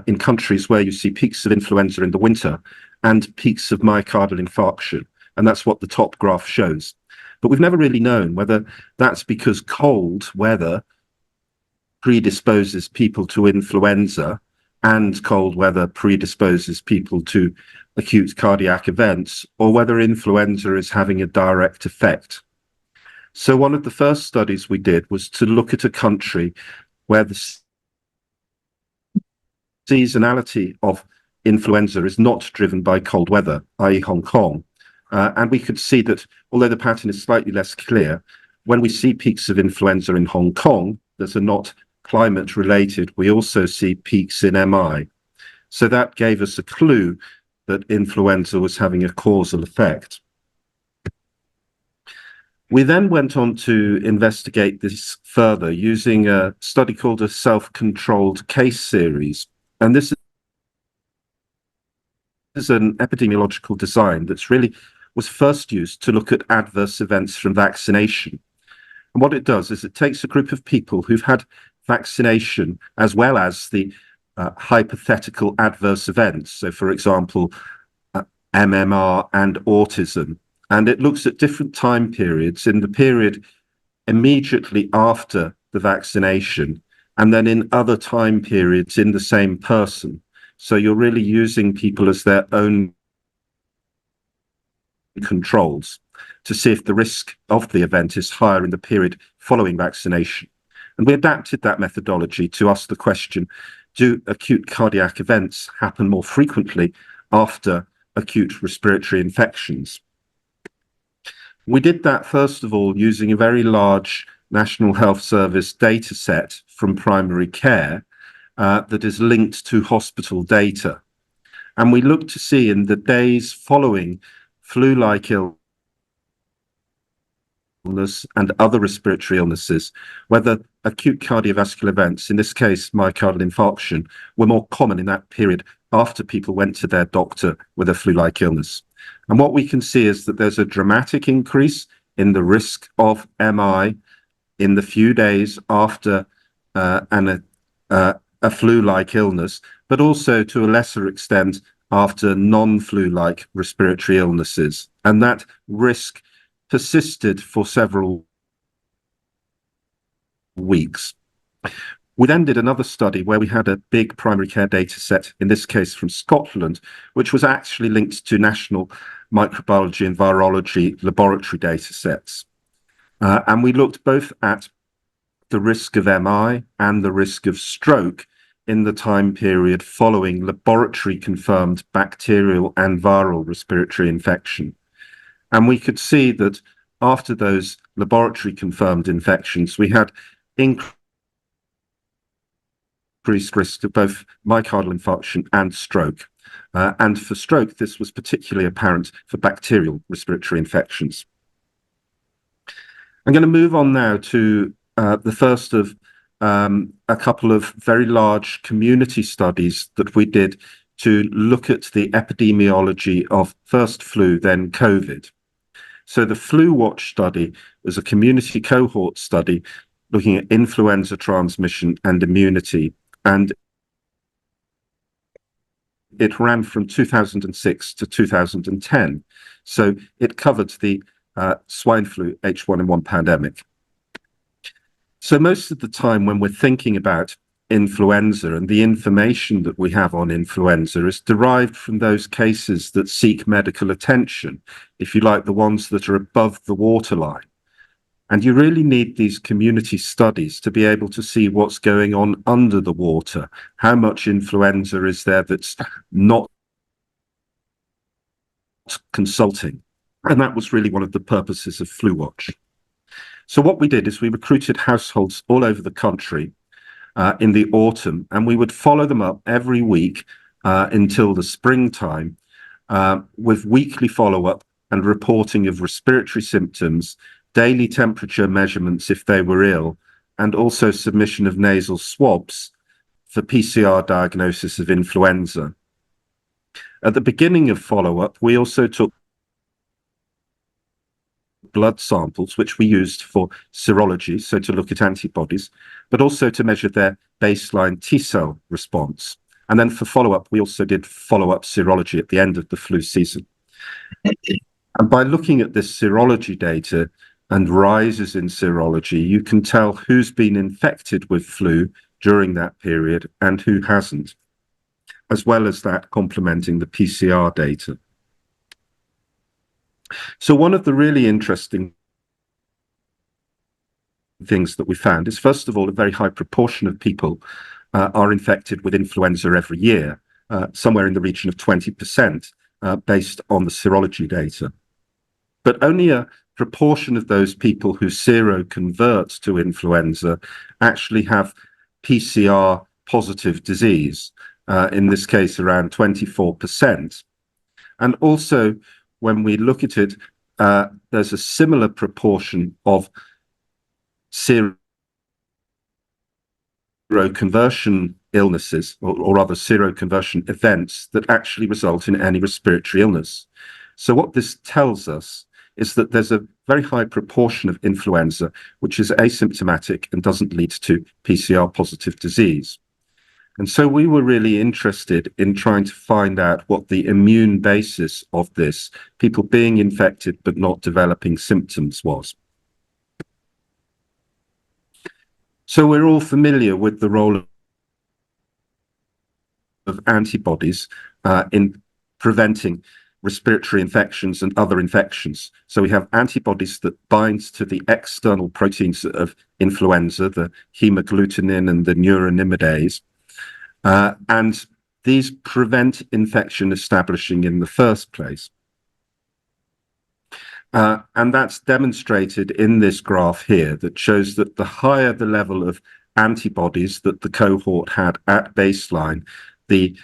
in countries where you see peaks of influenza in the winter and peaks of myocardial infarction. And that's what the top graph shows. But we've never really known whether that's because cold weather predisposes people to influenza and cold weather predisposes people to acute cardiac events, or whether influenza is having a direct effect. So one of the first studies we did was to look at a country where the seasonality of influenza is not driven by cold weather, i.e. Hong Kong. And we could see that, although the pattern is slightly less clear, when we see peaks of influenza in Hong Kong that are not climate related, we also see peaks in MI. So that gave us a clue that influenza was having a causal effect. We then went on to investigate this further using a study called a self-controlled case series. And this is an epidemiological design that's really was first used to look at adverse events from vaccination. And what it does is it takes a group of people who've had vaccination as well as the hypothetical adverse events. So, for example, MMR and autism. And it looks at different time periods in the period immediately after the vaccination, and then in other time periods in the same person. So you're really using people as their own controls. to see if the risk of the event is higher in the period following vaccination. And we adapted that methodology to ask the question, do acute cardiac events happen more frequently after acute respiratory infections? We did that, first of all, using a very large National Health Service data set from primary care that is linked to hospital data. And we looked to see in the days following flu-like illness and other respiratory illnesses, whether acute cardiovascular events, in this case myocardial infarction, were more common in that period after people went to their doctor with a flu-like illness. And what we can see is that there's a dramatic increase in the risk of MI in the few days after a flu-like illness, but also to a lesser extent after non-flu-like respiratory illnesses. And that risk persisted for several weeks. We then did another study where we had a big primary care data set, in this case from Scotland, which was actually linked to national microbiology and virology laboratory data sets. And we looked both at the risk of MI and the risk of stroke in the time period following laboratory confirmed bacterial and viral respiratory infection. And we could see that after those laboratory confirmed infections, we had increased risk of both myocardial infarction and stroke. And for stroke, this was particularly apparent for bacterial respiratory infections. I'm going to move on now to the first of a couple of very large community studies that we did to look at the epidemiology of first flu, then COVID. So the Flu Watch study was a community cohort study looking at influenza transmission and immunity, and it ran from 2006 to 2010. So it covered the swine flu H1N1 pandemic. So most of the time when we're thinking about influenza and the information that we have on influenza is derived from those cases that seek medical attention, if you like, the ones that are above the waterline. And you really need these community studies to be able to see what's going on under the water. How much influenza is there that's not consulting? And that was really one of the purposes of Flu Watch. So what we did is we recruited households all over the country in the autumn, and we would follow them up every week until the springtime with weekly follow-up and reporting of respiratory symptoms, daily temperature measurements if they were ill, and also submission of nasal swabs for PCR diagnosis of influenza. At the beginning of follow-up, we also took blood samples, which we used for serology, so to look at antibodies, but also to measure their baseline T-cell response. And then for follow-up, we also did follow-up serology at the end of the flu season. And by looking at this serology data and rises in serology, you can tell who's been infected with flu during that period and who hasn't, as well as that complementing the PCR data. So one of the really interesting things that we found is, first of all, a very high proportion of people are infected with influenza every year, somewhere in the region of 20%, based on the serology data. But only a proportion of those people who seroconvert to influenza actually have PCR positive disease, in this case around 24%. And also, when we look at it, there's a similar proportion of seroconversion illnesses, or rather seroconversion events, that actually result in any respiratory illness. So what this tells us is that there's a very high proportion of influenza which is asymptomatic and doesn't lead to PCR positive disease. And so we were really interested in trying to find out what the immune basis of this, people being infected but not developing symptoms, was. So we're all familiar with the role of antibodies in preventing respiratory infections and other infections. So we have antibodies that bind to the external proteins of influenza, the hemagglutinin and the neuraminidase, and these prevent infection establishing in the first place. And that's demonstrated in this graph here that shows that the higher the level of antibodies that the cohort had at baseline, the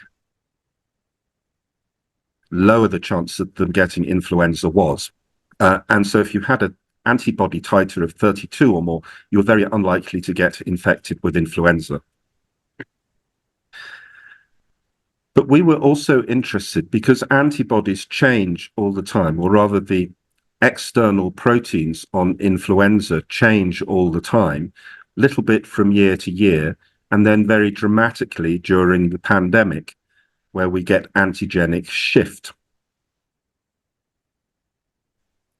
lower the chance of them getting influenza was. And so if you had an antibody titer of 32 or more, you were very unlikely to get infected with influenza. But we were also interested because antibodies change all the time, or rather the external proteins on influenza change all the time, little bit from year to year, and then very dramatically during the pandemic, where we get antigenic shift.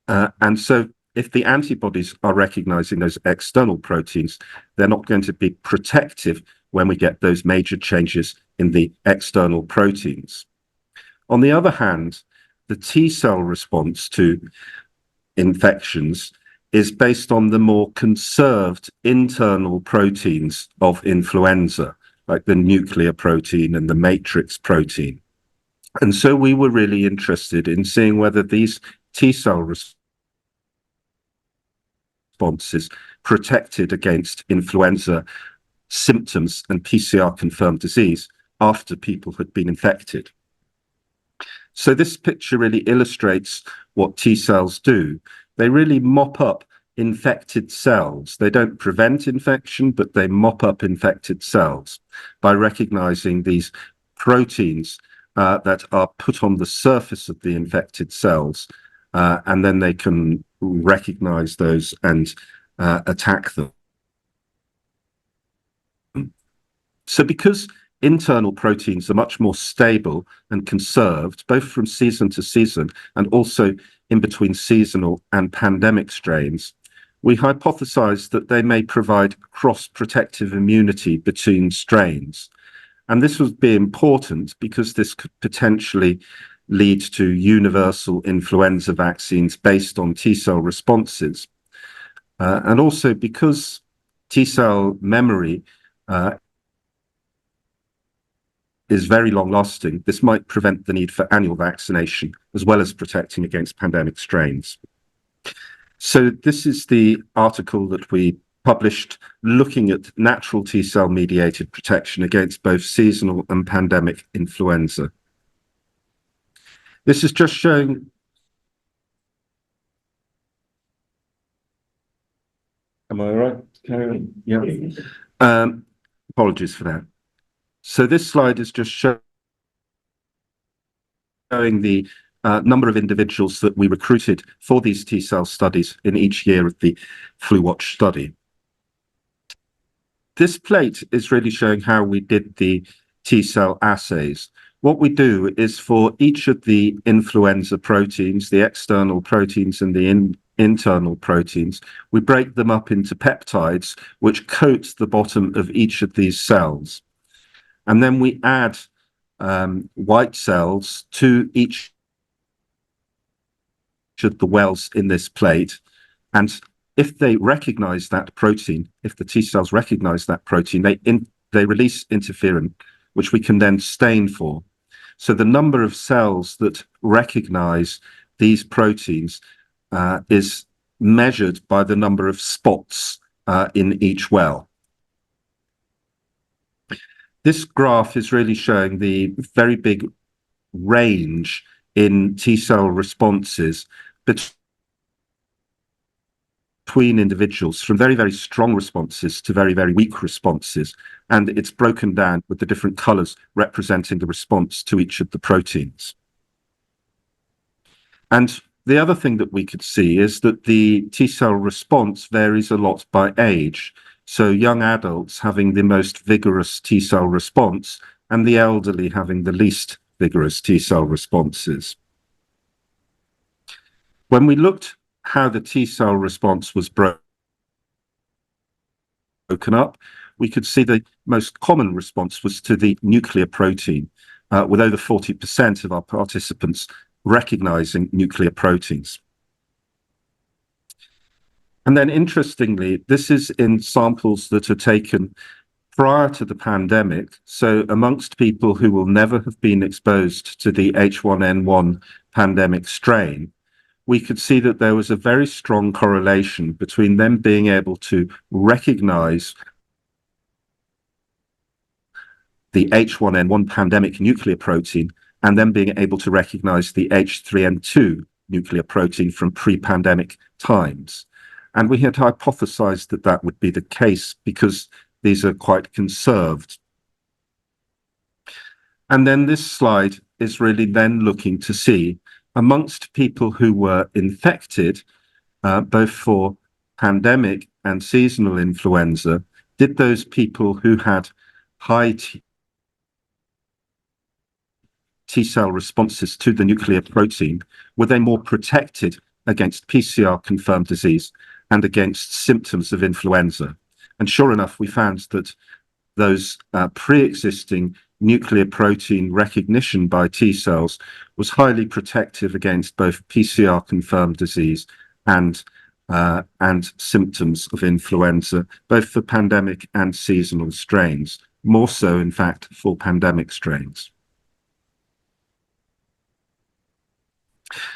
And so if the antibodies are recognizing those external proteins, they're not going to be protective when we get those major changes in the external proteins. On the other hand, the T cell response to infections is based on the more conserved internal proteins of influenza, like the nuclear protein and the matrix protein. And so we were really interested in seeing whether these T cell responses protected against influenza symptoms and PCR confirmed disease after people had been infected. So this picture really illustrates what T cells do. They really mop up infected cells. They don't prevent infection, but they mop up infected cells by recognizing these proteins that are put on the surface of the infected cells, and then they can recognize those and attack them. So because internal proteins are much more stable and conserved, both from season to season and also in between seasonal and pandemic strains, we hypothesized that they may provide cross-protective immunity between strains. And this would be important because this could potentially lead to universal influenza vaccines based on T cell responses. And also because T cell memory is very long lasting, this might prevent the need for annual vaccination as well as protecting against pandemic strains. So this is the article that we published looking at natural T cell mediated protection against both seasonal and pandemic influenza. This is just showing. Am I all right? Carry on? Yeah. Apologies for that. So this slide is just showing the number of individuals that we recruited for these T cell studies in each year of the Flu Watch study. This plate is really showing how we did the T cell assays. What we do is for each of the influenza proteins, the external proteins and the internal proteins, we break them up into peptides which coat the bottom of each of these cells. And then we add white cells to each of the wells in this plate. And if they recognize that protein, if the T cells recognize that protein, they release interferon, which we can then stain for. So the number of cells that recognize these proteins is measured by the number of spots in each well. This graph is really showing the very big range in T cell responses between individuals, from very, very strong responses to very, very weak responses. And it's broken down with the different colors representing the response to each of the proteins. And the other thing that we could see is that the T cell response varies a lot by age. So young adults having the most vigorous T cell response and the elderly having the least vigorous T cell responses. When we looked how the T cell response was broken up, we could see the most common response was to the nuclear protein, with over 40% of our participants recognizing nuclear proteins. And then interestingly, this is in samples that are taken prior to the pandemic. So amongst people who will never have been exposed to the H1N1 pandemic strain, we could see that there was a very strong correlation between them being able to recognize the H1N1 pandemic nuclear protein and then being able to recognize the H3N2 nuclear protein from pre-pandemic times. And we had hypothesized that that would be the case because these are quite conserved. And then this slide is really then looking to see amongst people who were infected, both for pandemic and seasonal influenza, did those people who had high T-cell responses to the nuclear protein, were they more protected against PCR-confirmed disease and against symptoms of influenza? And sure enough, we found that those pre-existing nuclear protein recognition by T cells was highly protective against both PCR-confirmed disease and symptoms of influenza, both for pandemic and seasonal strains, more so, in fact, for pandemic strains.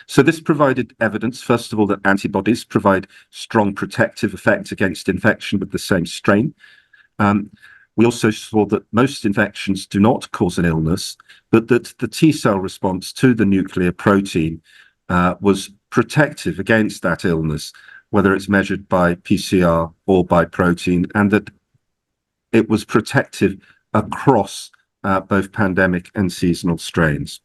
So this provided evidence, first of all, that antibodies provide strong protective effect against infection with the same strain. We also saw that most infections do not cause an illness, but that the T-cell response to the nuclear protein was protective against that illness, whether it's measured by PCR or by protein, and that it was protective across both pandemic and seasonal strains.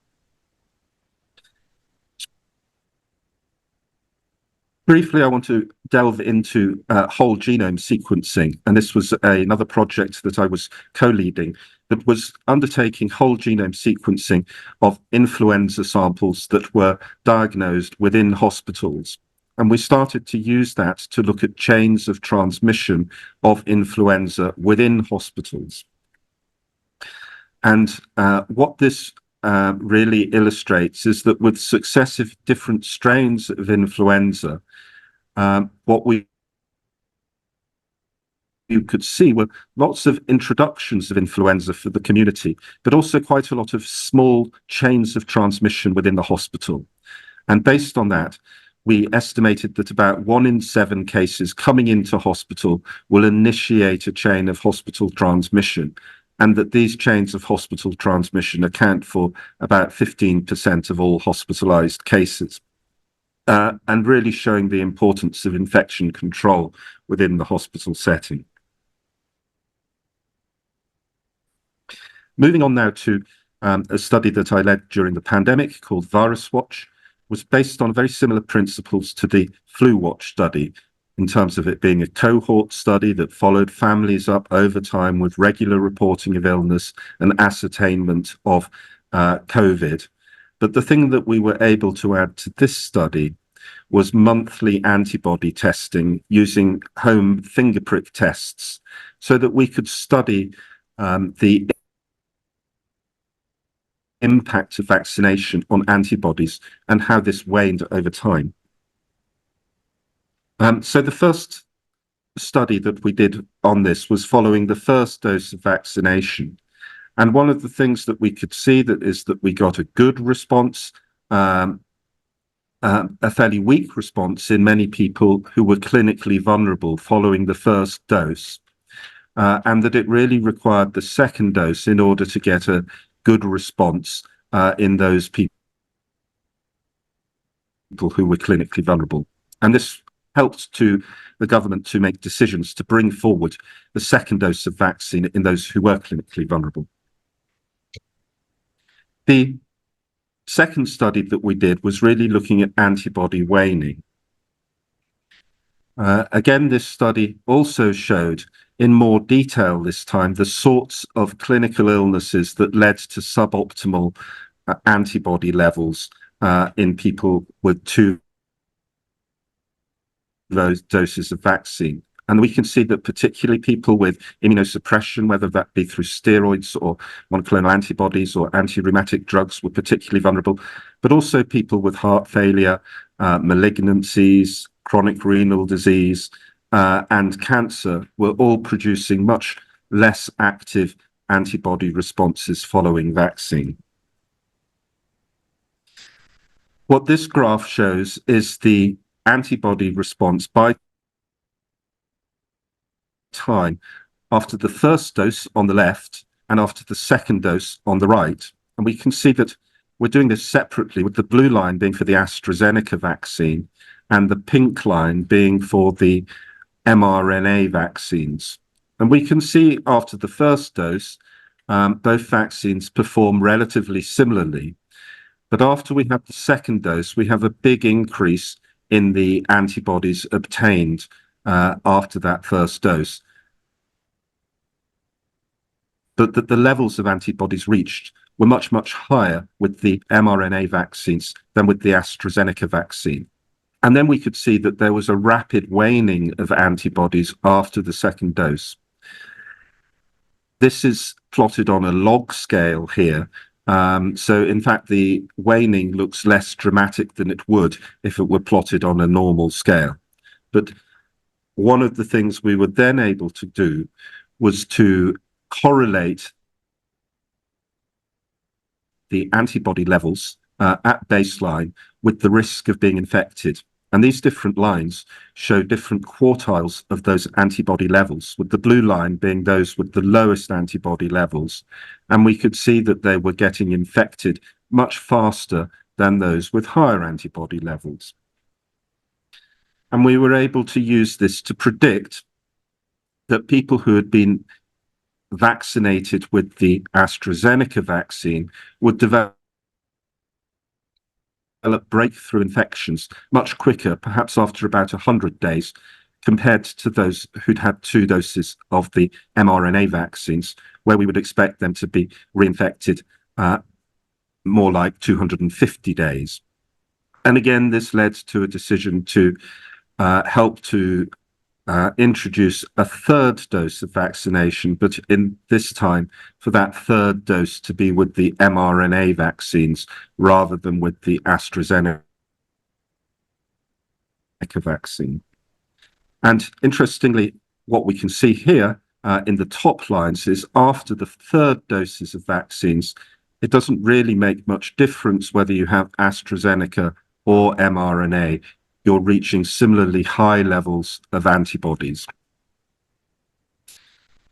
Briefly, I want to delve into whole genome sequencing, and this was another project that I was co-leading that was undertaking whole genome sequencing of influenza samples that were diagnosed within hospitals. And we started to use that to look at chains of transmission of influenza within hospitals. And what this really illustrates is that with successive different strains of influenza, what you could see were lots of introductions of influenza for the community, but also quite a lot of small chains of transmission within the hospital. And based on that, we estimated that about 1 in 7 cases coming into hospital will initiate a chain of hospital transmission, and that these chains of hospital transmission account for about 15% of all hospitalized cases, and really showing the importance of infection control within the hospital setting. Moving on now to a study that I led during the pandemic called Virus Watch, was based on very similar principles to the Flu Watch study, in terms of it being a cohort study that followed families up over time with regular reporting of illness and ascertainment of COVID. But the thing that we were able to add to this study was monthly antibody testing using home finger prick tests, so that we could study the impact of vaccination on antibodies and how this waned over time. So the first study that we did on this was following the first dose of vaccination. And one of the things that we could see is that we got a good response, a fairly weak response in many people who were clinically vulnerable following the first dose, and that it really required the second dose in order to get a good response in those people who were clinically vulnerable. And this helped the government to make decisions to bring forward the second dose of vaccine in those who were clinically vulnerable. The second study that we did was really looking at antibody waning. Again, this study also showed in more detail this time the sorts of clinical illnesses that led to suboptimal antibody levels in people with 2 those doses of vaccine. And we can see that particularly people with immunosuppression, whether that be through steroids or monoclonal antibodies or anti-rheumatic drugs, were particularly vulnerable, but also people with heart failure, malignancies, chronic renal disease, and cancer were all producing much less active antibody responses following vaccine. What this graph shows is the antibody response by time after the first dose on the left and after the second dose on the right. And we can see that we're doing this separately, with the blue line being for the AstraZeneca vaccine and the pink line being for the mRNA vaccines. And we can see after the first dose, both vaccines perform relatively similarly. But after we have the second dose, we have a big increase in the antibodies obtained after that first dose. But that the levels of antibodies reached were much, much higher with the mRNA vaccines than with the AstraZeneca vaccine. And then we could see that there was a rapid waning of antibodies after the second dose. This is plotted on a log scale here. So in fact, the waning looks less dramatic than it would if it were plotted on a normal scale. But one of the things we were then able to do was to correlate the antibody levels at baseline with the risk of being infected. And these different lines show different quartiles of those antibody levels, with the blue line being those with the lowest antibody levels. And we could see that they were getting infected much faster than those with higher antibody levels. And we were able to use this to predict that people who had been vaccinated with the AstraZeneca vaccine would develop breakthrough infections much quicker, perhaps after about 100 days, compared to those who'd had 2 doses of the mRNA vaccines, where we would expect them to be reinfected more like 250 days. And again, this led to a decision to help to introduce a third dose of vaccination, but in this time for that third dose to be with the mRNA vaccines rather than with the AstraZeneca vaccine. And interestingly, what we can see here in the top lines is after the third doses of vaccines, it doesn't really make much difference whether you have AstraZeneca or mRNA. You're reaching similarly high levels of antibodies.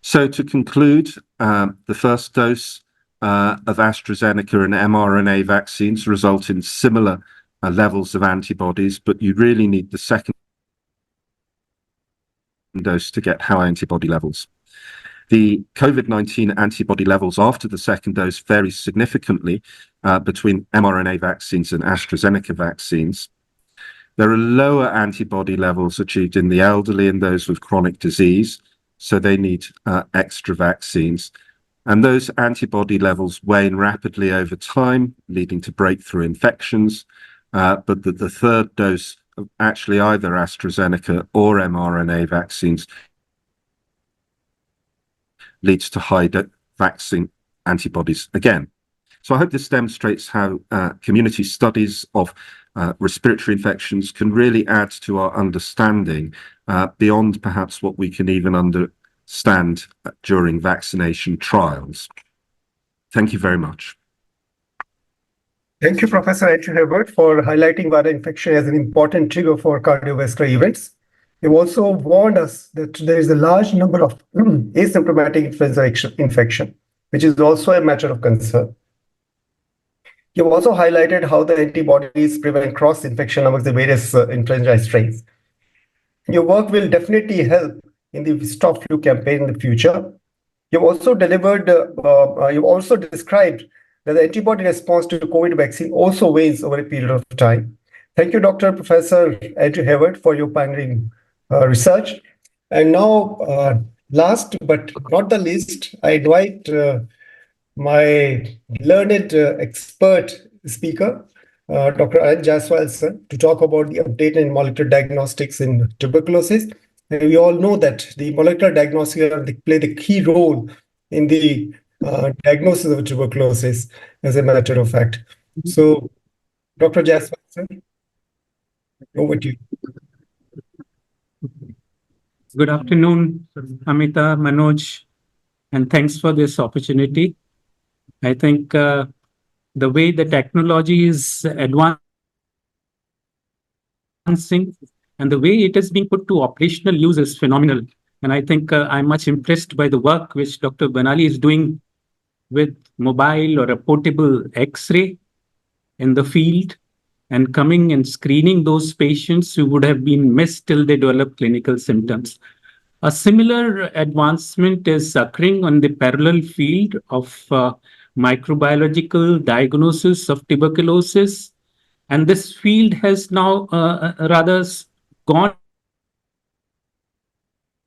So to conclude, the first dose of AstraZeneca and mRNA vaccines result in similar levels of antibodies, but you really need the second dose to get high antibody levels. The COVID-19 antibody levels after the second dose vary significantly between mRNA vaccines and AstraZeneca vaccines. There are lower antibody levels achieved in the elderly and those with chronic disease, so they need extra vaccines. And those antibody levels wane rapidly over time, leading to breakthrough infections. But the third dose of actually either AstraZeneca or mRNA vaccines leads to high vaccine antibodies again. So I hope this demonstrates how community studies of respiratory infections can really add to our understanding beyond perhaps what we can even understand during vaccination trials. Thank you very much. Thank you, Professor Andrew Herbert, for highlighting viral infection as an important trigger for cardiovascular events. You've also warned us that there is a large number of asymptomatic influenza infection, which is also a matter of concern. You've also highlighted how the antibodies prevent cross-infection amongst the various influenza strains. Your work will definitely help in the Stop Flu campaign in the future. You've also described that the antibody response to the COVID vaccine also wanes over a period of time. Thank you, Professor Andrew Herbert, for your pioneering research. And now, last but not the least, I invite my learned expert speaker, Dr. Anand Jaswal sir, to talk about the update in molecular diagnostics in tuberculosis And we all know that the molecular diagnostics play the key role in the diagnosis of tuberculosis, as a matter of fact. So, Dr. Jasper, sir, over to you. Good afternoon, Amita, Manoj, and thanks for this opportunity. I think the way the technology is advancing and the way it is being put to operational use is phenomenal. And I think I'm much impressed by the work which Dr. Banali is doing with mobile or a portable X-ray in the field and coming and screening those patients who would have been missed till they develop clinical symptoms. A similar advancement is occurring on the parallel field of microbiological diagnosis of tuberculosis. And this field has now rather gone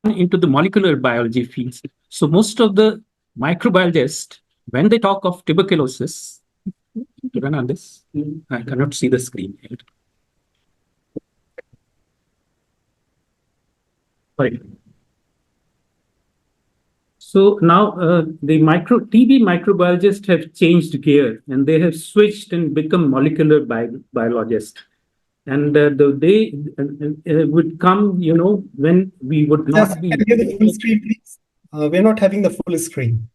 into the molecular biology fields. So most of the microbiologists, when they talk of tuberculosis, to run on this, I cannot see the screen here. Sorry. So now the TB microbiologists have changed gear and they have switched and become molecular biologists. And the day would come, when we would not Yes, be. can you have the full screen, please? We're not having the full screen.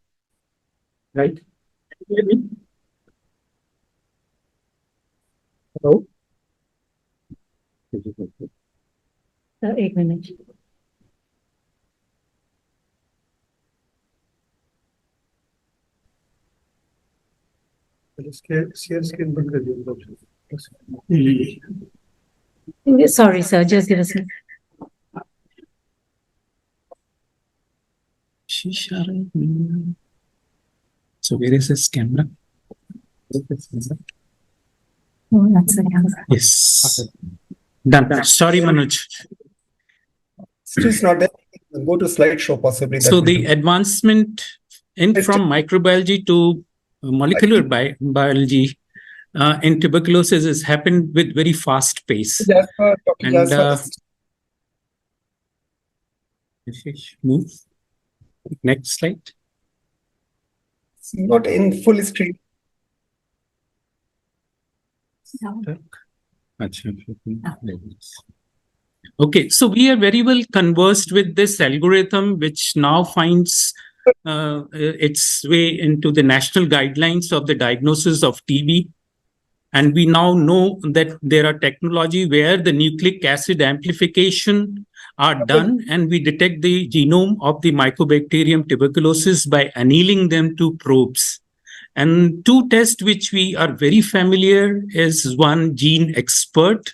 Right? Can you hear me? Hello? 1 minute. Sorry, sir. Just give us a minute. So where is this camera? Oh, that's the camera. Yes. Done. Sorry, Manoj. Still not there. Go to slideshow, possibly. So the advancement from microbiology to molecular biology in tuberculosis has happened with very fast pace. Jasper, Dr. And Jasper, move. Next slide. it's not in full screen. Okay, so we are very well conversed with this algorithm, which now finds its way into the national guidelines of the diagnosis of TB. And we now know that there are technology where the nucleic acid amplification are done, and we detect the genome of the Mycobacterium tuberculosis by annealing them to probes. And two tests which we are very familiar is one, Gene Expert.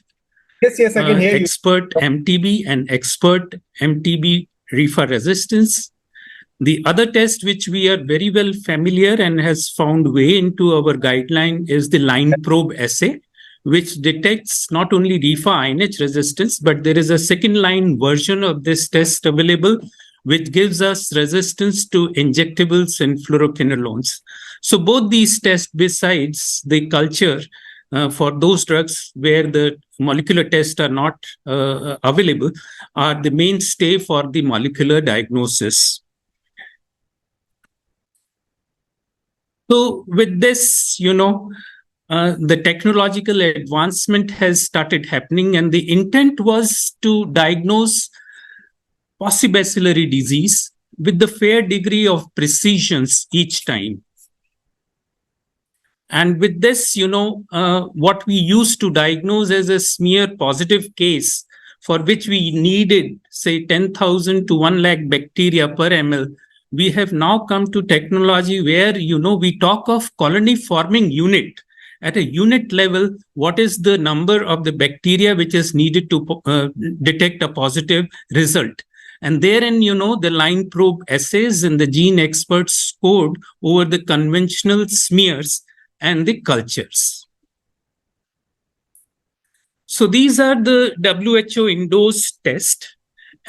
Yes, I can hear you. Expert MTB and Expert MTB reefer resistance. The other test which we are very well familiar and has found way into our guideline is the line probe assay, which detects not only reefer INH resistance, but there is a second line version of this test available, which gives us resistance to injectables and fluoroquinolones. So both these tests, besides the culture for those drugs where the molecular tests are not available, are the mainstay for the molecular diagnosis. So with this, the technological advancement has started happening, and the intent was to diagnose possibacillary disease with the fair degree of precision each time. And with this, what we used to diagnose as a smear positive case, for which we needed, say, 10,000 to 1 lakh bacteria per ml, we have now come to technology where, we talk of colony forming unit. At a unit level, what is the number of the bacteria which is needed to detect a positive result? And therein, the line probe assays and the Gene Expert scored over the conventional smears and the cultures. So these are the WHO endorsed tests.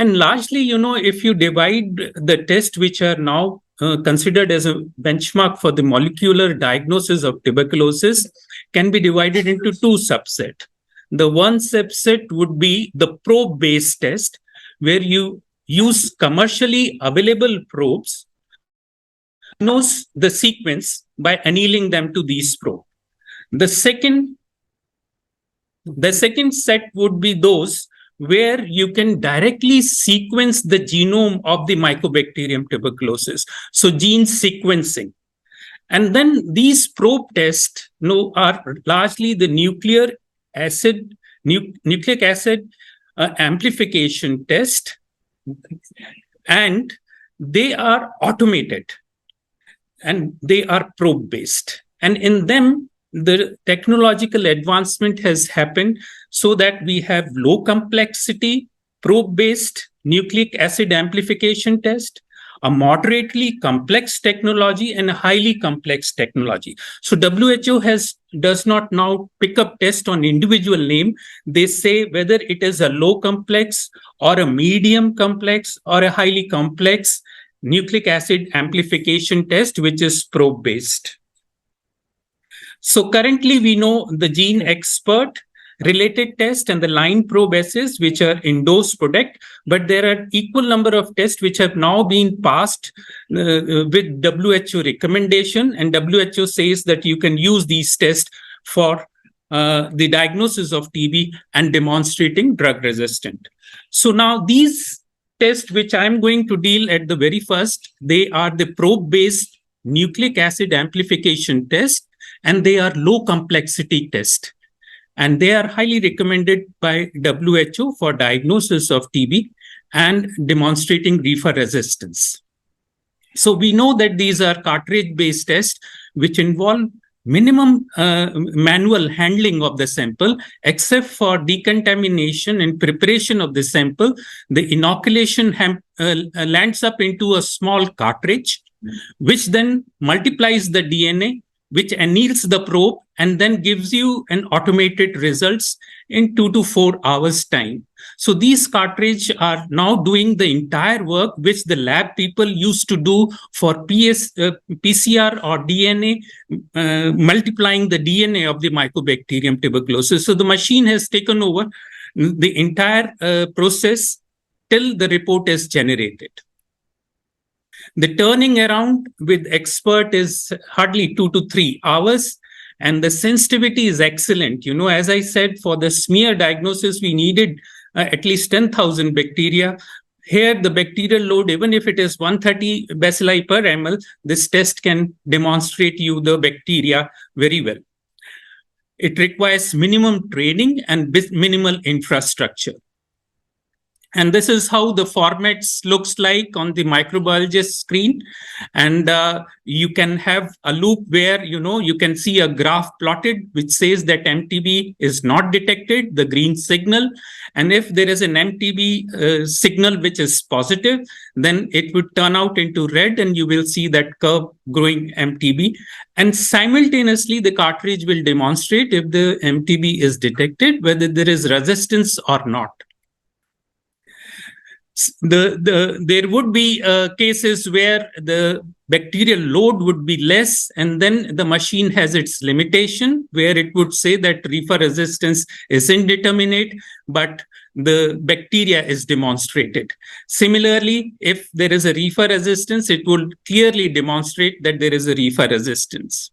And largely, if you divide the tests which are now considered as a benchmark for the molecular diagnosis of tuberculosis, can be divided into two subsets. The one subset would be the probe-based test, where you use commercially available probes, knows the sequence by annealing them to these probes. The second set would be those where you can directly sequence the genome of the Mycobacterium tuberculosis. So gene sequencing. And then these probe tests are largely the nucleic acid amplification test, and they are automated and they are probe based. And in them, the technological advancement has happened so that we have low complexity probe based nucleic acid amplification test, a moderately complex technology, and a highly complex technology. So WHO does not now pick up test on individual name. They say whether it is a low complex or a medium complex or a highly complex nucleic acid amplification test, which is probe based. So currently we know the Gene Expert related test and the line probe assays, which are endorsed product, but there are equal number of tests which have now been passed with WHO recommendation, and WHO says that you can use these tests for the diagnosis of TB and demonstrating drug resistant. So now these tests which I'm going to deal at the very first, they are the probe based nucleic acid amplification test, and they are low complexity test. And they are highly recommended by WHO for diagnosis of TB and demonstrating reefer resistance. So we know that these are cartridge-based tests which involve minimum manual handling of the sample, except for decontamination and preparation of the sample. The inoculation lands up into a small cartridge, which then multiplies the DNA, which anneals the probe and then gives you an automated results in 2 to 4 hours time. So these cartridges are now doing the entire work which the lab people used to do for PCR or DNA, multiplying the DNA of the Mycobacterium tuberculosis. So the machine has taken over the entire process till the report is generated. The turning around with expert is hardly 2 to 3 hours, and the sensitivity is excellent. You know, as I said, for the smear diagnosis, we needed at least 10,000 bacteria. Here, the bacterial load, even if it is 130 bacilli per ml, this test can demonstrate you the bacteria very well. It requires minimum training and minimal infrastructure. And this is how the formats looks like on the microbiologist screen. And you can have a loop where, you can see a graph plotted, which says that MTB is not detected, the green signal. And if there is an MTB signal which is positive, then it would turn out into red and you will see that curve growing MTB. And simultaneously, the cartridge will demonstrate if the MTB is detected, whether there is resistance or not. There would be cases where the bacterial load would be less, and then the machine has its limitation where it would say that reefer resistance is indeterminate, but the bacteria is demonstrated. Similarly, if there is a reefer resistance, it will clearly demonstrate that there is a reefer resistance.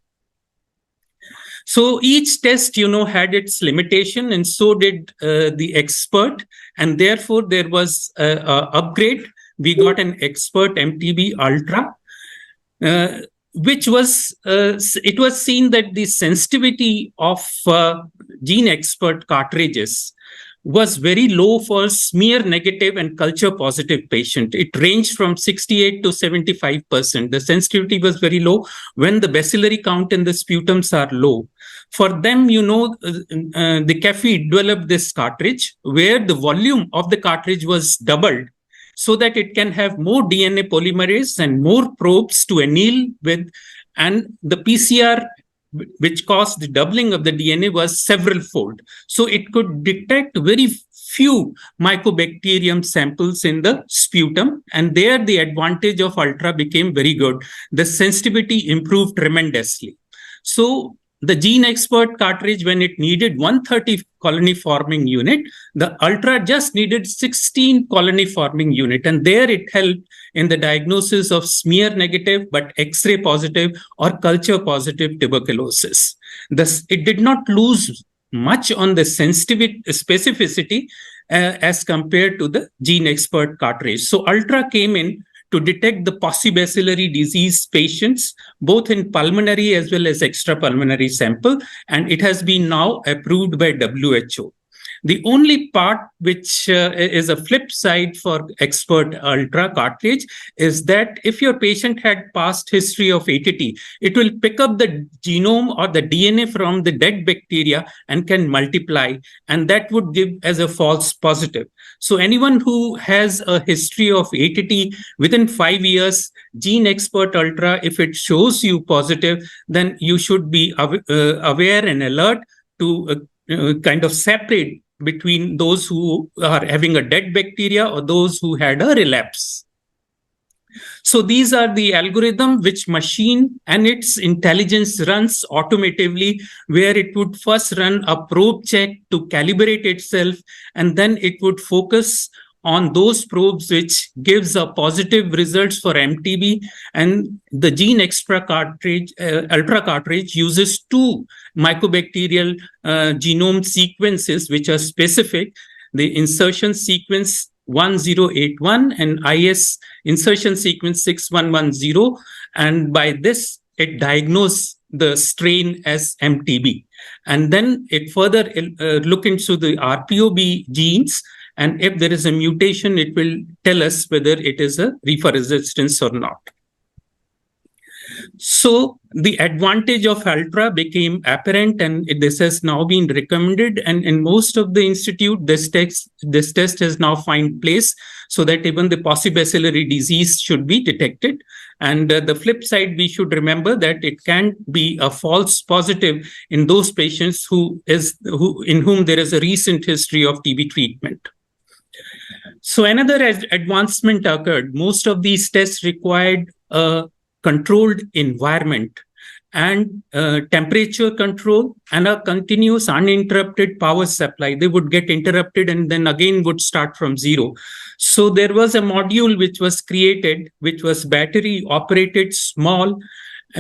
So each test, had its limitation, and so did the expert. And therefore, there was an upgrade. We got an expert MTB Ultra, which was, it was seen that the sensitivity of Gene Expert cartridges was very low for smear negative and culture positive patient. It ranged from 68 to 75%. The sensitivity was very low when the bacillary count in the sputums are low. For them, the CAFE developed this cartridge where the volume of the cartridge was doubled so that it can have more DNA polymerase and more probes to anneal with, and the PCR which caused the doubling of the DNA was several fold. So it could detect very few mycobacterium samples in the sputum, and there the advantage of Ultra became very good. The sensitivity improved tremendously. So the Gene Expert cartridge, when it needed 130 colony forming unit, the Ultra just needed 16 colony forming unit. And there it helped in the diagnosis of smear negative, but X-ray positive or culture positive tuberculosis. Thus, it did not lose much on the sensitivity specificity as compared to the Gene Expert cartridge. So Ultra came in to detect the paucibacillary disease patients, both in pulmonary as well as extrapulmonary sample, and it has been now approved by WHO. The only part which is a flip side for Expert Ultra cartridge is that if your patient had past history of ATT, it will pick up the genome or the DNA from the dead bacteria and can multiply, and that would give as a false positive. So anyone who has a history of ATT within 5 years, Gene Expert Ultra, if it shows you positive, then you should be aware and alert to kind of separate between those who are having a dead bacteria or those who had a relapse. So these are the algorithm which machine and its intelligence runs automatively, where it would first run a probe check to calibrate itself, and then it would focus on those probes which gives a positive results for MTB. And the Gene Extra cartridge, Ultra cartridge uses 2 mycobacterial genome sequences which are specific, the insertion sequence 1081 and IS insertion sequence 6110. And by this, it diagnosed the strain as MTB. And then it further look into the RPOB genes. And if there is a mutation, it will tell us whether it is a reefer resistance or not. So the advantage of Ultra became apparent, and this has now been recommended. And in most of the institute, this test has now found place so that even the paucibacillary disease should be detected. And the flip side, we should remember that it can be a false positive in those patients in whom there is a recent history of TB treatment. So another advancement occurred. Most of these tests required a controlled environment and temperature control and a continuous uninterrupted power supply. They would get interrupted and then again would start from zero. So there was a module which was created, which was battery operated, small,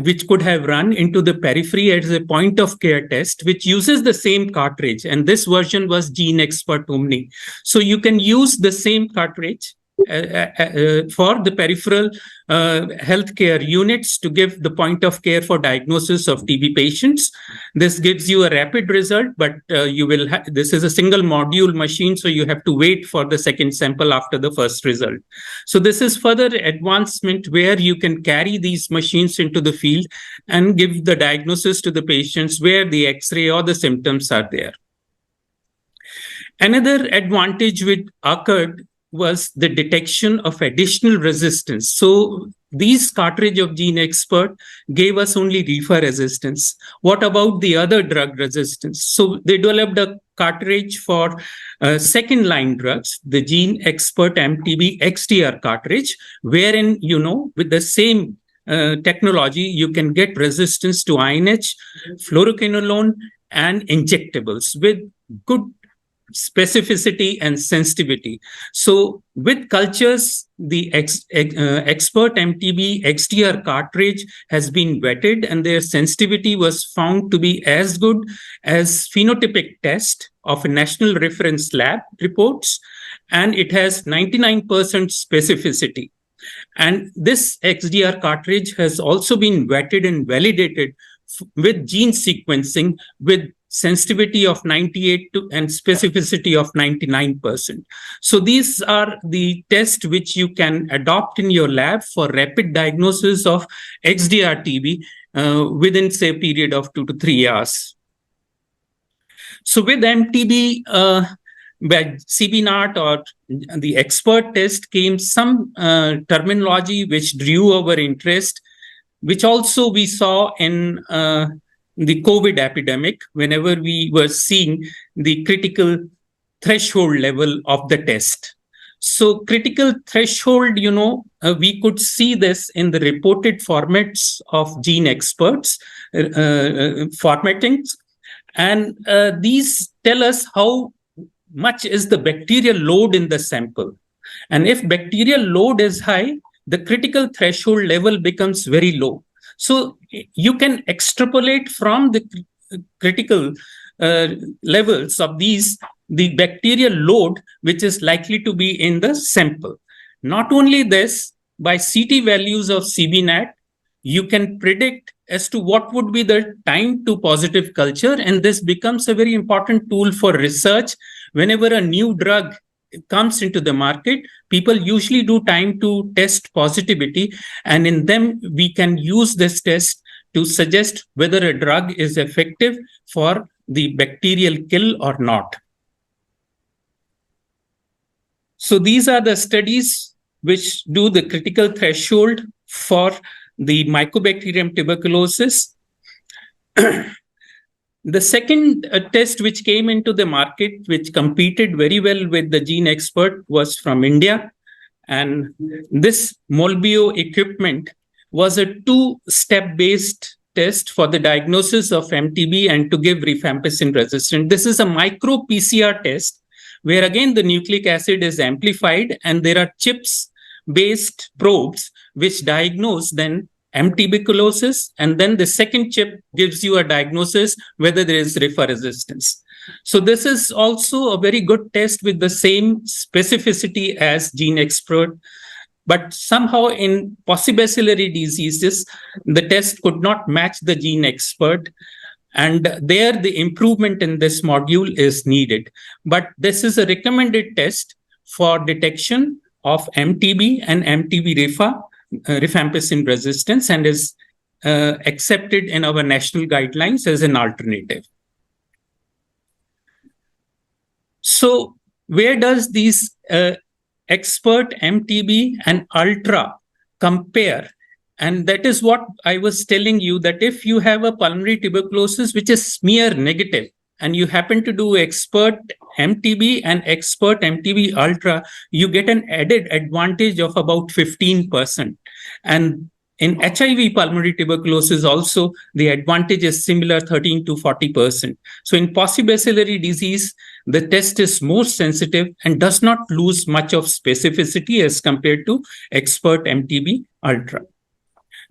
which could have run into the periphery as a point of care test, which uses the same cartridge. And this version was Gene Expert Omni. So you can use the same cartridge for the peripheral healthcare units to give the point of care for diagnosis of TB patients. This gives you a rapid result, but this is a single module machine, so you have to wait for the second sample after the first result. So this is further advancement where you can carry these machines into the field and give the diagnosis to the patients where the X-ray or the symptoms are there. Another advantage which occurred was the detection of additional resistance. So these cartridge of Gene Expert gave us only reefer resistance. What about the other drug resistance? So they developed a cartridge for second line drugs, the Gene Expert MTB XDR cartridge, wherein, with the same technology, you can get resistance to INH, fluoroquinolone, and injectables with good specificity and sensitivity. So with cultures, the Expert MTB XDR cartridge has been vetted, and their sensitivity was found to be as good as phenotypic test of a national reference lab reports, and it has 99% specificity. And this XDR cartridge has also been vetted and validated with gene sequencing with sensitivity of 98 and specificity of 99%. So these are the tests which you can adopt in your lab for rapid diagnosis of XDR TB within, say, a period of 2 to 3 hours. So with MTB, by CBNAT or the expert test came some terminology which drew our interest, which also we saw in the COVID epidemic, whenever we were seeing the critical threshold level of the test. So critical threshold, we could see this in the reported formats of gene experts formattings. And these tell us how much is the bacterial load in the sample. And if bacterial load is high, the critical threshold level becomes very low. So you can extrapolate from the critical levels of the bacterial load, which is likely to be in the sample. Not only this, by CT values of CBNAT, you can predict as to what would be the time to positive culture. And this becomes a very important tool for research. Whenever a new drug comes into the market, people usually do time to test positivity. And in them, we can use this test to suggest whether a drug is effective for the bacterial kill or not. So these are the studies which do the critical threshold for the Mycobacterium tuberculosis. The second test which came into the market, which competed very well with the gene expert, was from India. And this Molbio equipment was a two-step based test for the diagnosis of MTB and to give rifampicin resistance. This is a micro PCR test where again the nucleic acid is amplified and there are chips-based probes which diagnose then M. tuberculosis, and then the second chip gives you a diagnosis whether there is rifa resistance. So this is also a very good test with the same specificity as gene expert, but somehow in possibacillary diseases, the test could not match the gene expert. And there the improvement in this module is needed. But this is a recommended test for detection of MTB and MTB rifampicin resistance, and is accepted in our national guidelines as an alternative. So where does these expert MTB and ultra compare? And that is what I was telling you, that if you have a pulmonary tuberculosis which is smear negative and you happen to do expert MTB and expert MTB ultra, you get an added advantage of about 15%. And in HIV pulmonary tuberculosis also, the advantage is similar, 13 to 40%. So in possibacillary disease, the test is more sensitive and does not lose much of specificity as compared to expert MTB ultra.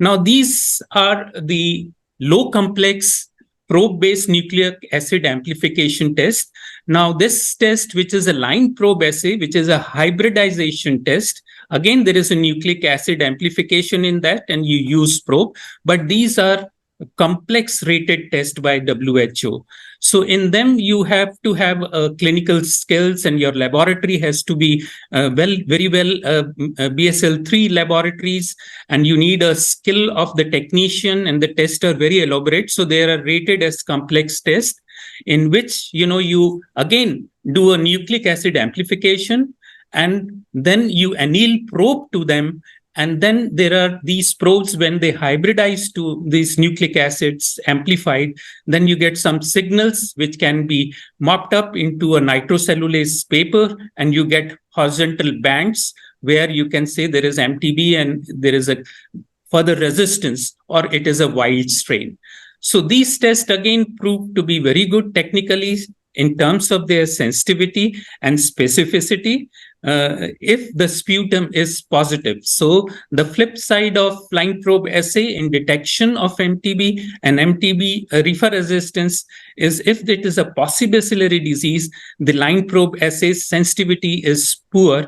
Now, these are the low complex probe-based nucleic acid amplification test. Now, this test, which is a line probe assay, which is a hybridization test, again, there is a nucleic acid amplification in that, and you use probe, but these are complex rated test by WHO. So in them, you have to have clinical skills, and your laboratory has to be very well BSL-3 laboratories, and you need a skill of the technician, and the tests are very elaborate. So they are rated as complex tests in which, you again do a nucleic acid amplification, and then you anneal probe to them. And then there are these probes, when they hybridize to these nucleic acids amplified, then you get some signals which can be mopped up into a nitrocellulase paper, and you get horizontal bands where you can say there is MTB and there is a further resistance, or it is a wild strain. So these tests again prove to be very good technically in terms of their sensitivity and specificity. If the sputum is positive. So the flip side of line probe assay in detection of MTB and MTB rifa resistance is if it is a possibacillary disease, the line probe assay sensitivity is poor,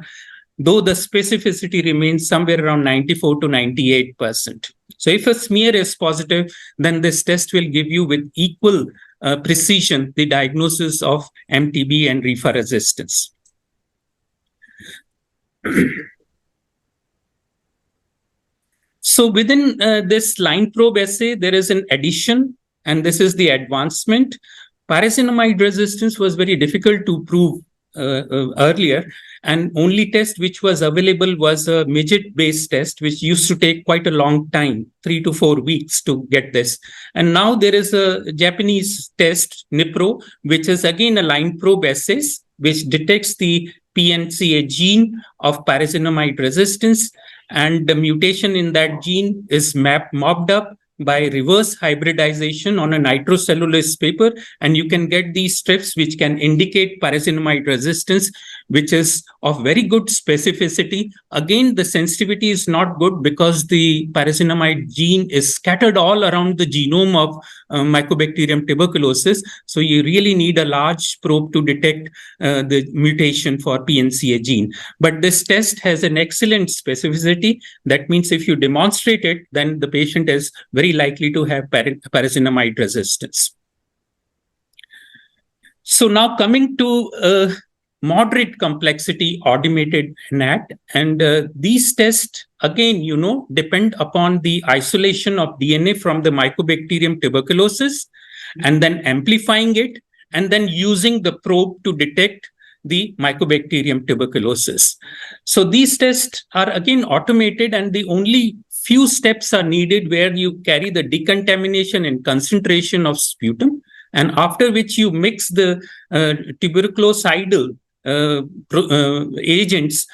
though the specificity remains somewhere around 94 to 98%. So if a smear is positive, then this test will give you with equal precision the diagnosis of MTB and rifa resistance. So within this line probe assay, there is an addition, and this is the advancement. Pyrazinamide resistance was very difficult to prove earlier, and only test which was available was a midget-based test, which used to take quite a long time, 3 to 4 weeks to get this. And now there is a Japanese test, NIPRO, which is again a line probe assay, which detects the PNCA gene of pyrazinamide resistance, and the mutation in that gene is mobbed up by reverse hybridization on a nitrocellulose paper, and you can get these strips which can indicate pyrazinamide resistance, which is of very good specificity. Again, the sensitivity is not good because the pyrazinamide gene is scattered all around the genome of Mycobacterium tuberculosis. So you really need a large probe to detect the mutation for PNCA gene. But this test has an excellent specificity. That means if you demonstrate it, then the patient is very likely to have pyrazinamide resistance. So now coming to moderate complexity automated NAT, and these tests again, depend upon the isolation of DNA from the Mycobacterium tuberculosis and then amplifying it and then using the probe to detect the Mycobacterium tuberculosis. So these tests are again automated, and the only few steps are needed where you carry the decontamination and concentration of sputum, and after which you mix the tuberculocidal agents,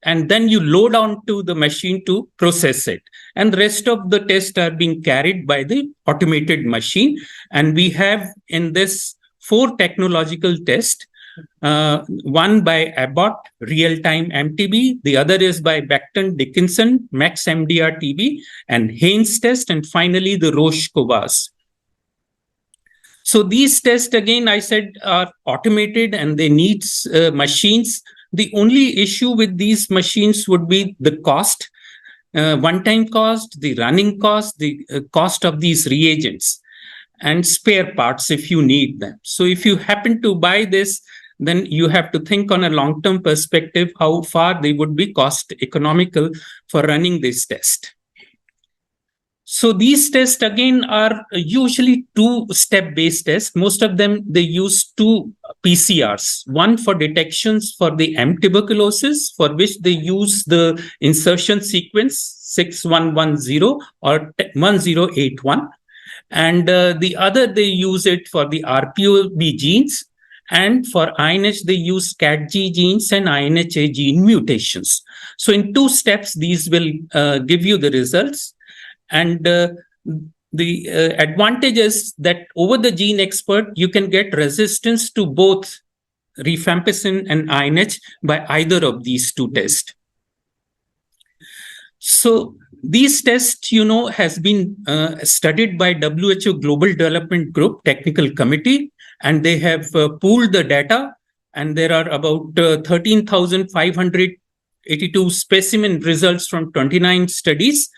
and then you load onto the machine to process it. And the rest of the tests are being carried by the automated machine. And we have in this 4 technological tests, one by Abbott, real-time MTB, the other is by Becton Dickinson, Max MDR TB, and Haynes test, and finally the Roche Cobas. So these tests, again, I said, are automated and they need machines. The only issue with these machines would be the cost, one-time cost, the running cost, the cost of these reagents, and spare parts if you need them. So if you happen to buy this, then you have to think on a long-term perspective how far they would be cost economical for running this test. So these tests again are usually 2-step based tests. Most of them, they use 2 PCRs, one for detections for the M tuberculosis, for which they use the insertion sequence 6110 or 1081. And the other, they use it for the RPOB genes. And for INH, they use CATG genes and INHA gene mutations. So in 2 steps, these will give you the results. And the advantage is that over the gene expert, you can get resistance to both rifampicin and INH by either of these 2 tests. So these tests, has been studied by WHO Global Development Group Technical Committee, and they have pooled the data, and there are about 13,582 specimen results from 29 studies.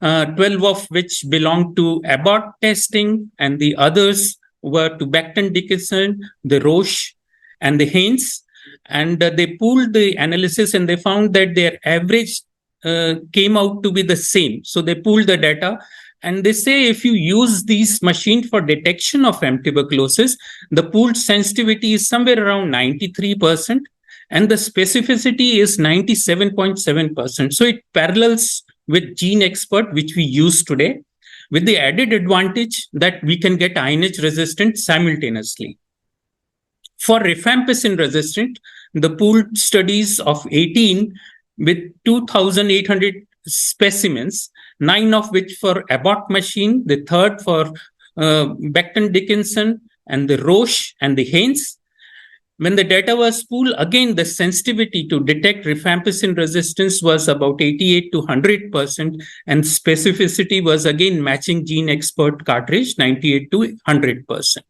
12 of which belong to Abbott testing, and the others were to Becton Dickinson, the Roche, and the Haynes. And they pooled the analysis, and they found that their average came out to be the same. So they pooled the data, and they say if you use these machines for detection of M tuberculosis, the pooled sensitivity is somewhere around 93%, and the specificity is 97.7%. So it parallels with gene expert, which we use today, with the added advantage that we can get INH resistant simultaneously. For rifampicin resistant, the pooled studies of 18 with 2,800 specimens, 9 of which for Abbott machine, the 3rd for Becton Dickinson, and the Roche and the Haynes. When the data was pooled, again, the sensitivity to detect rifampicin resistance was about 88 to 100%, and specificity was again matching gene expert cartridge, 98 to 100%.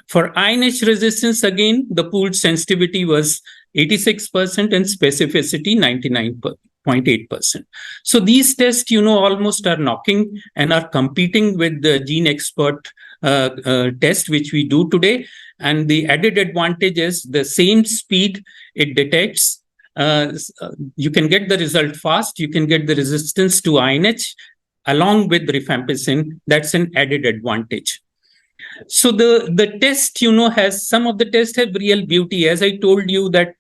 For INH resistance, again, the pooled sensitivity was 86% and specificity 99.8%. So these tests, almost are knocking and are competing with the gene expert test, which we do today. And the added advantage is the same speed it detects. You can get the result fast. You can get the resistance to INH along with rifampicin. That's an added advantage. So the test, has some of the tests have real beauty. As I told you that,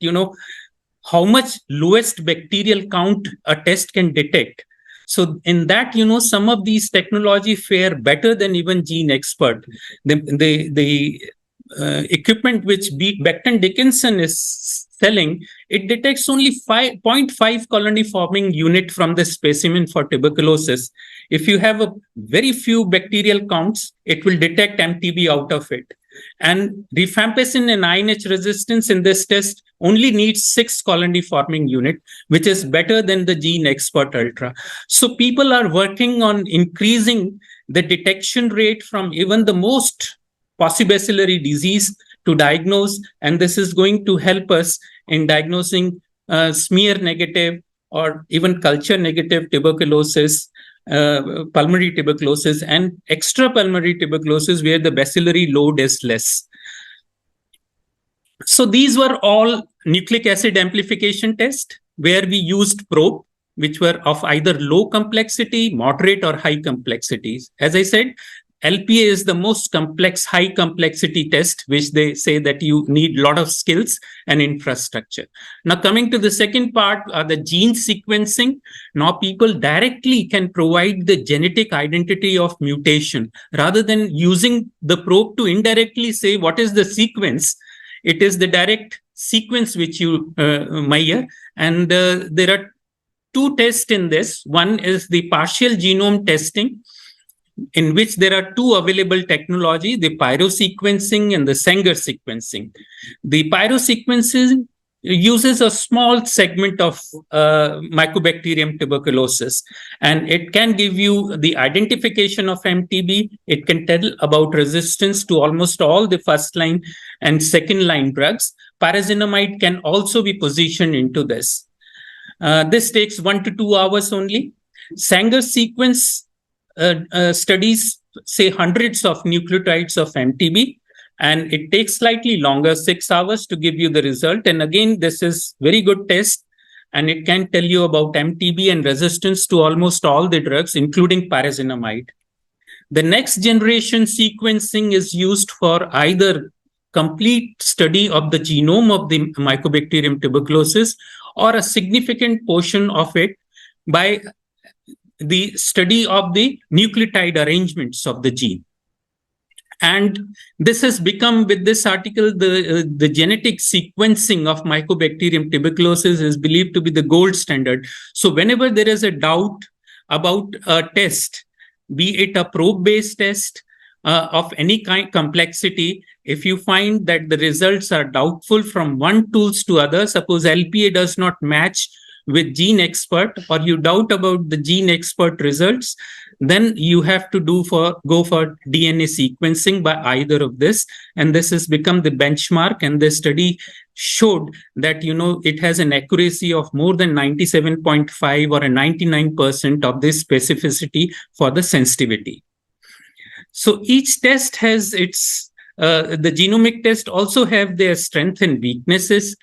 how much lowest bacterial count a test can detect. So in that, some of these technology fare better than even gene expert. The equipment which Becton Dickinson is telling, it detects only 0.5 colony forming unit from the specimen for tuberculosis. If you have a very few bacterial counts, it will detect MTB out of it. And rifampicin and INH resistance in this test only needs 6 colony forming unit, which is better than the Gene Expert Ultra. So people are working on increasing the detection rate from even the most possibacillary disease to diagnose, and this is going to help us in diagnosing smear negative or even culture negative tuberculosis, pulmonary tuberculosis, and extrapulmonary tuberculosis where the bacillary load is less. So these were all nucleic acid amplification tests where we used probe, which were of either low complexity, moderate, or high complexities. As I said, LPA is the most complex, high complexity test, which they say that you need a lot of skills and infrastructure. Now, coming to the second part, the gene sequencing. Now, people directly can provide the genetic identity of mutation rather than using the probe to indirectly say what is the sequence. It is the direct sequence which you measure. And there are two tests in this. One is the partial genome testing, in which there are two available technology, the pyrosequencing and the Sanger sequencing. The pyrosequencing uses a small segment of Mycobacterium tuberculosis, and it can give you the identification of MTB. It can tell about resistance to almost all the first line and second line drugs. Pyrazinamide can also be positioned into this. This takes 1 to 2 hours only. Sanger sequence studies say hundreds of nucleotides of MTB, and it takes slightly longer, 6 hours, to give you the result. And again, this is very good test, and it can tell you about MTB and resistance to almost all the drugs, including pyrazinamide. The next generation sequencing is used for either complete study of the genome of the Mycobacterium tuberculosis or a significant portion of it by the study of the nucleotide arrangements of the gene. And this has become, with this article, the genetic sequencing of Mycobacterium tuberculosis is believed to be the gold standard. So whenever there is a doubt about a test, be it a probe-based test of any kind complexity, if you find that the results are doubtful from one tools to other, suppose LPA does not match with Gene Expert, or you doubt about the Gene Expert results, then you have to go for DNA sequencing by either of this. And this has become the benchmark. And the study showed that, it has an accuracy of more than 97.5 or a 99% of this specificity for the sensitivity. So each test has its, the genomic test also have their strengths and weaknesses.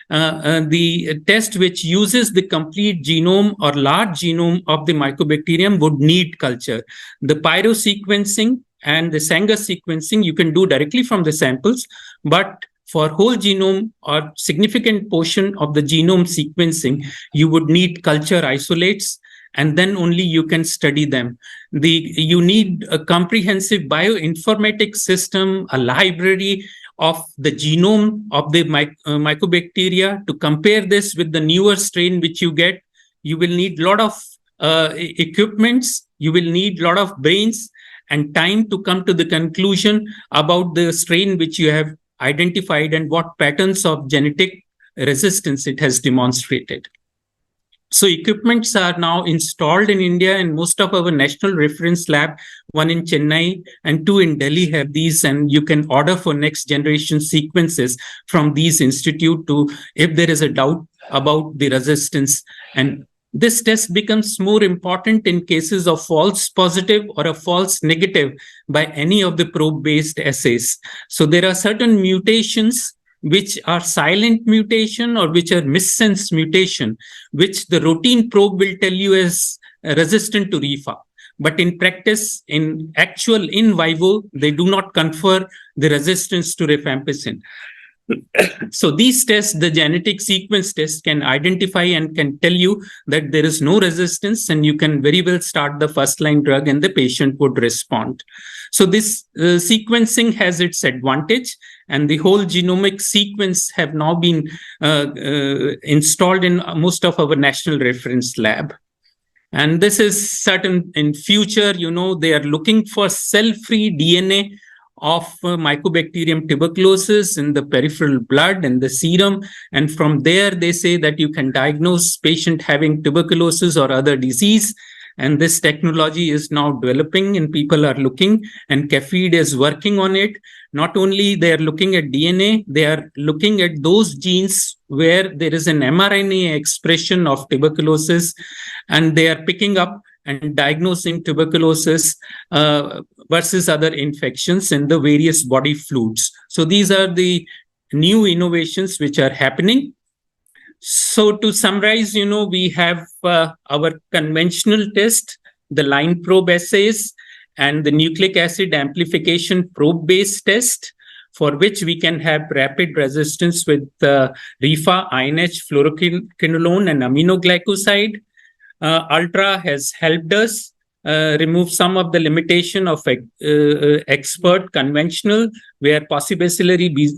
The test which uses the complete genome or large genome of the Mycobacterium would need culture. The pyrosequencing and the Sanger sequencing you can do directly from the samples, but for whole genome or significant portion of the genome sequencing, you would need culture isolates, and then only you can study them. You need a comprehensive bioinformatics system, a library of the genome of the mycobacteria to compare this with the newer strain which you get. You will need a lot of equipments, you will need a lot of brains and time to come to the conclusion about the strain which you have identified and what patterns of genetic resistance it has demonstrated. So equipments are now installed in India, and most of our national reference lab, one in Chennai and 2 in Delhi, have these, and you can order for next generation sequences from these institute to, if there is a doubt about the resistance. And this test becomes more important in cases of false positive or a false negative by any of the probe-based assays. So there are certain mutations which are silent mutation or which are missense mutation, which the routine probe will tell you is resistant to RIFA. But in practice, in vivo, they do not confer the resistance to rifampicin. So these tests, the genetic sequence test, can identify and can tell you that there is no resistance, and you can very well start the first line drug and the patient would respond. So this sequencing has its advantage, and the whole genomic sequence have now been installed in most of our national reference lab. And this is certain in future, they are looking for cell-free DNA of Mycobacterium tuberculosis in the peripheral blood and the serum. And from there, they say that you can diagnose patient having tuberculosis or other disease. And this technology is now developing and people are looking, and CAFED is working on it. Not only they are looking at DNA, they are looking at those genes where there is an mRNA expression of tuberculosis, and they are picking up and diagnosing tuberculosis versus other infections in the various body fluids. So these are the new innovations which are happening. So to summarize, we have our conventional test, the line probe assays, and the nucleic acid amplification probe-based test, for which we can have rapid resistance with RIFA, INH, fluoroquinolone, and aminoglycoside. Ultra has helped us remove some of the limitation of expert conventional, where possibly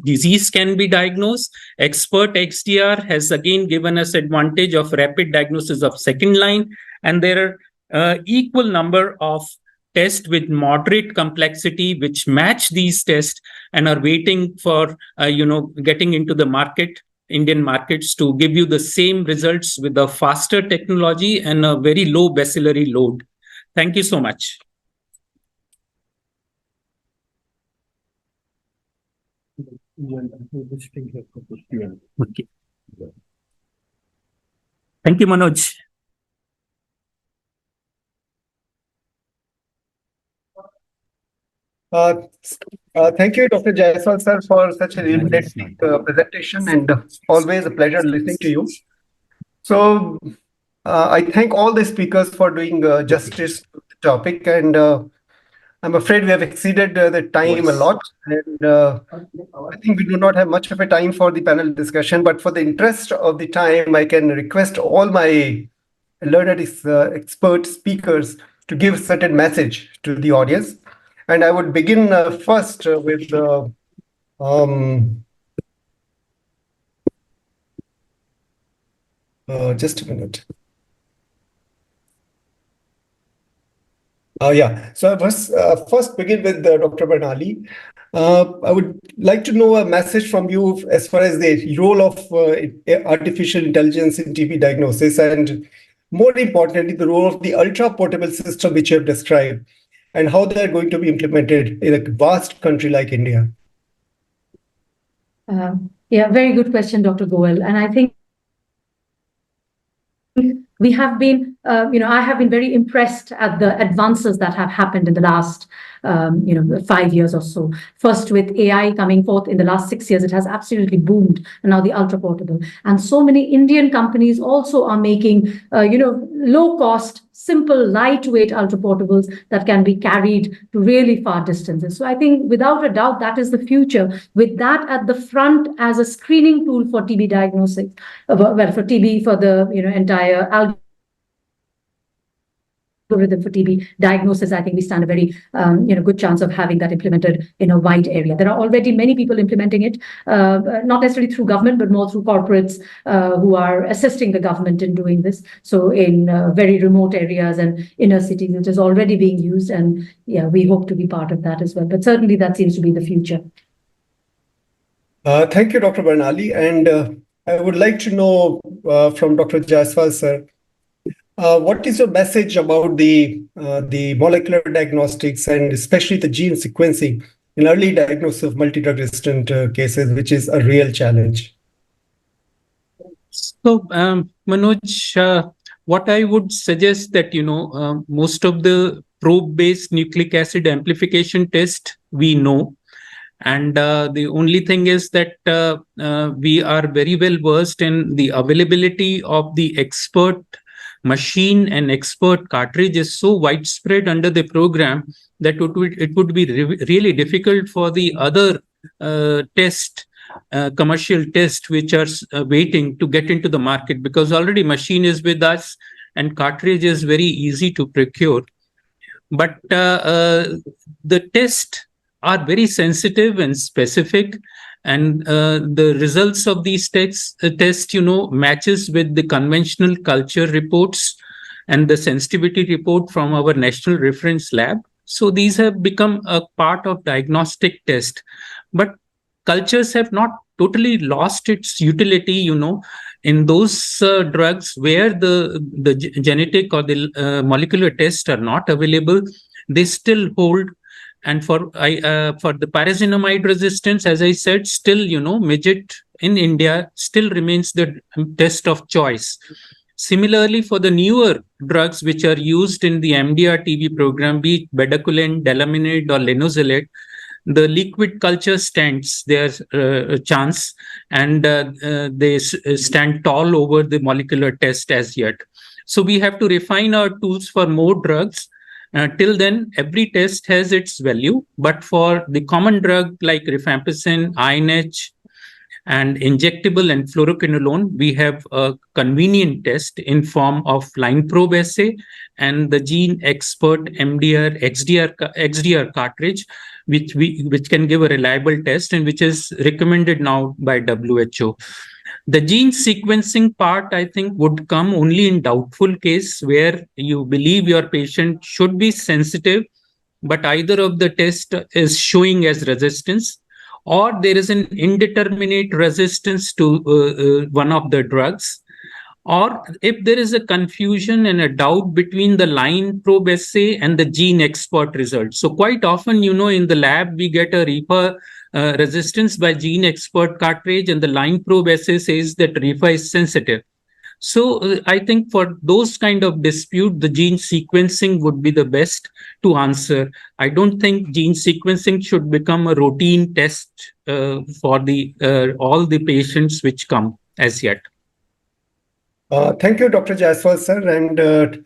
disease can be diagnosed. Expert XDR has again given us advantage of rapid diagnosis of second line, and there are equal number of tests with moderate complexity which match these tests and are waiting for getting into the market, Indian markets, to give you the same results with a faster technology and a very low bacillary load. Thank you so much. Okay. Thank you, Manoj. Thank you, Dr. Jaiswal, sir, for such an illuminating presentation, and always a pleasure listening to you. So I thank all the speakers for doing justice to the topic, and I'm afraid we have exceeded the time a lot, and I think we do not have much of a time for the panel discussion, but for the interest of the time, I can request all my learned expert speakers to give a certain message to the audience. And I would begin first with just a minute. Yeah, so I first begin with Dr. Bernali. I would like to know a message from you as far as the role of artificial intelligence in TB diagnosis, and more importantly, the role of the ultra-portable system which you have described, and how they are going to be implemented in a vast country like India. Yeah, very good question, Dr. Goel. And I think we have been, I have been very impressed at the advances that have happened in the last, 5 years or so. First, with AI coming forth in the last 6 years, it has absolutely boomed, and now the ultra portable. And so many Indian companies also are making, low cost, simple, lightweight ultra portables that can be carried to really far distances. So I think without a doubt, that is the future. With that at the front as a screening tool for TB diagnosis, for TB, for the entire algorithm for TB diagnosis, I think we stand a very good chance of having that implemented in a wide area. There are already many people implementing it, not necessarily through government, but more through corporates who are assisting the government in doing this. So in very remote areas and inner cities, it is already being used, and yeah, we hope to be part of that as well. But certainly that seems to be the future. Thank you, Dr. Bernali. And I would like to know from Dr. Jaiswal, sir, what is your message about the molecular diagnostics and especially the gene sequencing in early diagnosis of multi-drug resistant cases, which is a real challenge? So, Manoj, what I would suggest that, most of the probe-based nucleic acid amplification test we know. And the only thing is that we are very well versed in the availability of the expert machine and expert cartridge is so widespread under the program that it would be really difficult for the other commercial test which are waiting to get into the market, because already machine is with us and cartridge is very easy to procure. But the tests are very sensitive and specific, And the results of these tests, matches with the conventional culture reports and the sensitivity report from our national reference lab. So these have become a part of diagnostic test, but cultures have not totally lost its utility, in those drugs where the genetic or the molecular tests are not available, they still hold. And for the pyrazinamide resistance, as I said, still, midget in India still remains the test of choice. Similarly, for the newer drugs which are used in the MDR TB program, be it bedaquiline, delaminate, or linezolid, the liquid culture stands their chance, and they stand tall over the molecular test as yet. So we have to refine our tools for more drugs. Till then, every test has its value, but for the common drug like rifampicin, INH, and injectable and fluoroquinolone, we have a convenient test in form of line probe assay and the Gene Expert MDR XDR cartridge, which can give a reliable test and which is recommended now by WHO. The gene sequencing part, I think, would come only in doubtful case where you believe your patient should be sensitive, but either of the test is showing as resistance, or there is an indeterminate resistance to one of the drugs, or if there is a confusion and a doubt between the line probe assay and the Gene Expert result. So quite often, in the lab, we get a REFA resistance by Gene Expert cartridge, and the line probe assay says that REFA is sensitive. So I think for those kind of dispute, the gene sequencing would be the best to answer. I don't think gene sequencing should become a routine test for all the patients which come as yet. Thank you, Dr. Jaiswal, sir, and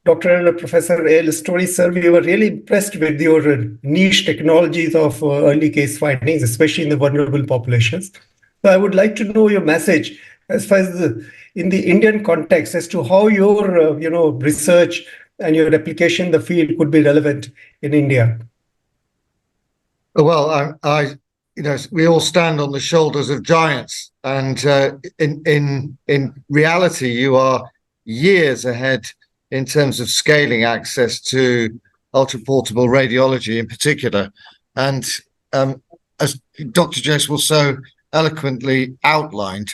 Dr. Professor A. Story, sir. We were really impressed with your niche technologies of early case findings, especially in the vulnerable populations. So I would like to know your message as far as in the Indian context as to how your research and your application in the field could be relevant in India. Well, we all stand on the shoulders of giants, and in reality, you are years ahead in terms of scaling access to ultra-portable radiology in particular. And as Dr. Jaiswal so eloquently outlined,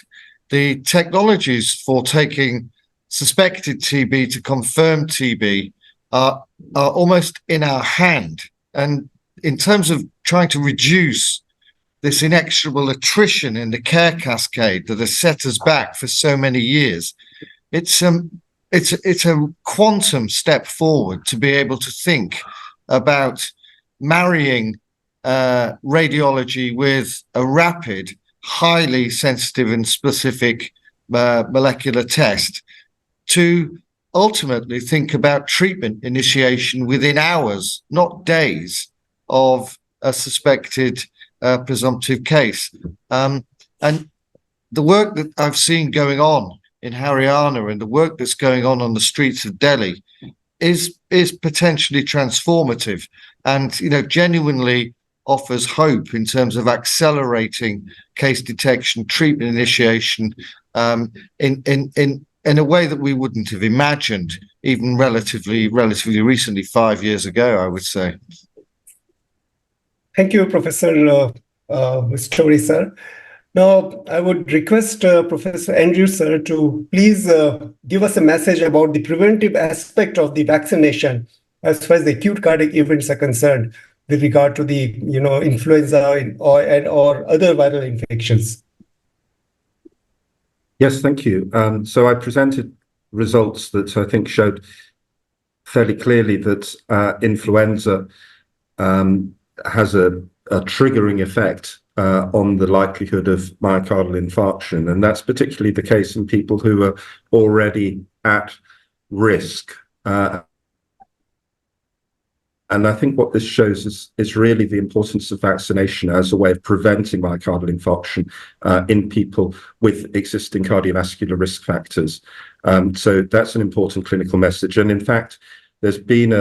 the technologies for taking suspected TB to confirmed TB are almost in our hand. And in terms of trying to reduce this inexorable attrition in the care cascade that has set us back for so many years, it's a quantum step forward to be able to think about marrying radiology with a rapid, highly sensitive and specific molecular test to ultimately think about treatment initiation within hours, not days, of a suspected presumptive case. And the work that I've seen going on in Haryana and the work that's going on the streets of Delhi is potentially transformative, and genuinely offers hope in terms of accelerating case detection, treatment initiation, in a way that we wouldn't have imagined even relatively recently, 5 years ago, I would say. Thank you, Professor Story, sir. Now, I would request Professor Andrew, sir, to please give us a message about the preventive aspect of the vaccination as far as the acute cardiac events are concerned with regard to the influenza or other viral infections. Yes, thank you. So I presented results that I think showed fairly clearly that influenza has a triggering effect on the likelihood of myocardial infarction, and that's particularly the case in people who are already at risk. And I think what this shows is really the importance of vaccination as a way of preventing myocardial infarction in people with existing cardiovascular risk factors. So that's an important clinical message. And in fact, there's been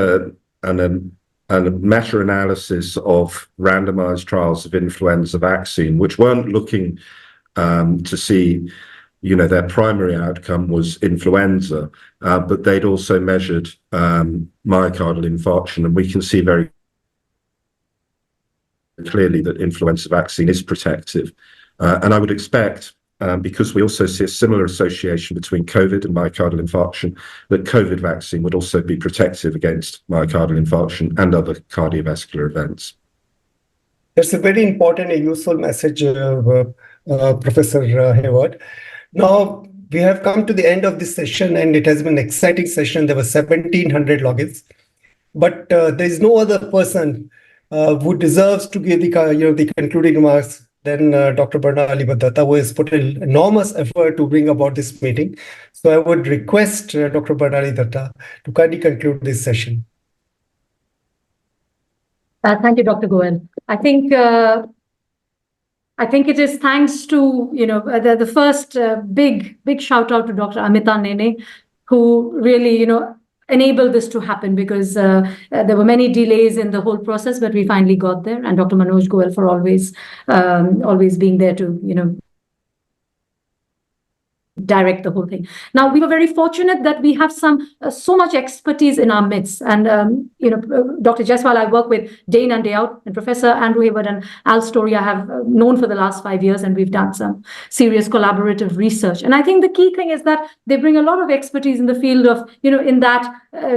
a meta-analysis of randomized trials of influenza vaccine, which weren't looking to see, their primary outcome was influenza, but they'd also measured myocardial infarction, and we can see very clearly that influenza vaccine is protective. And I would expect, because we also see a similar association between COVID and myocardial infarction, that COVID vaccine would also be protective against myocardial infarction and other cardiovascular events. That's a very important and useful message, Professor Hayward. Now, we have come to the end of this session, and it has been an exciting session. There were 1,700 logins, but there is no other person who deserves to give the concluding remarks than Dr. Barnali Bhattacharya, who has put an enormous effort to bring about this meeting. So I would request Dr. Barnali Bhattacharya to kindly conclude this session. Thank you, Dr. Goel. I think it is thanks to the first big shout out to Dr. Amita Nene, who really enabled this to happen, because there were many delays in the whole process, but we finally got there. And Dr. Manoj Goel for always being there to direct the whole thing. Now, we were very fortunate that we have so much expertise in our midst. And, Dr. Jaiswal, I work with day in and day out, and Professor Andrew Hayward and Al Story I have known for the last 5 years, and we've done some serious collaborative research. And I think the key thing is that they bring a lot of expertise in the field of, in that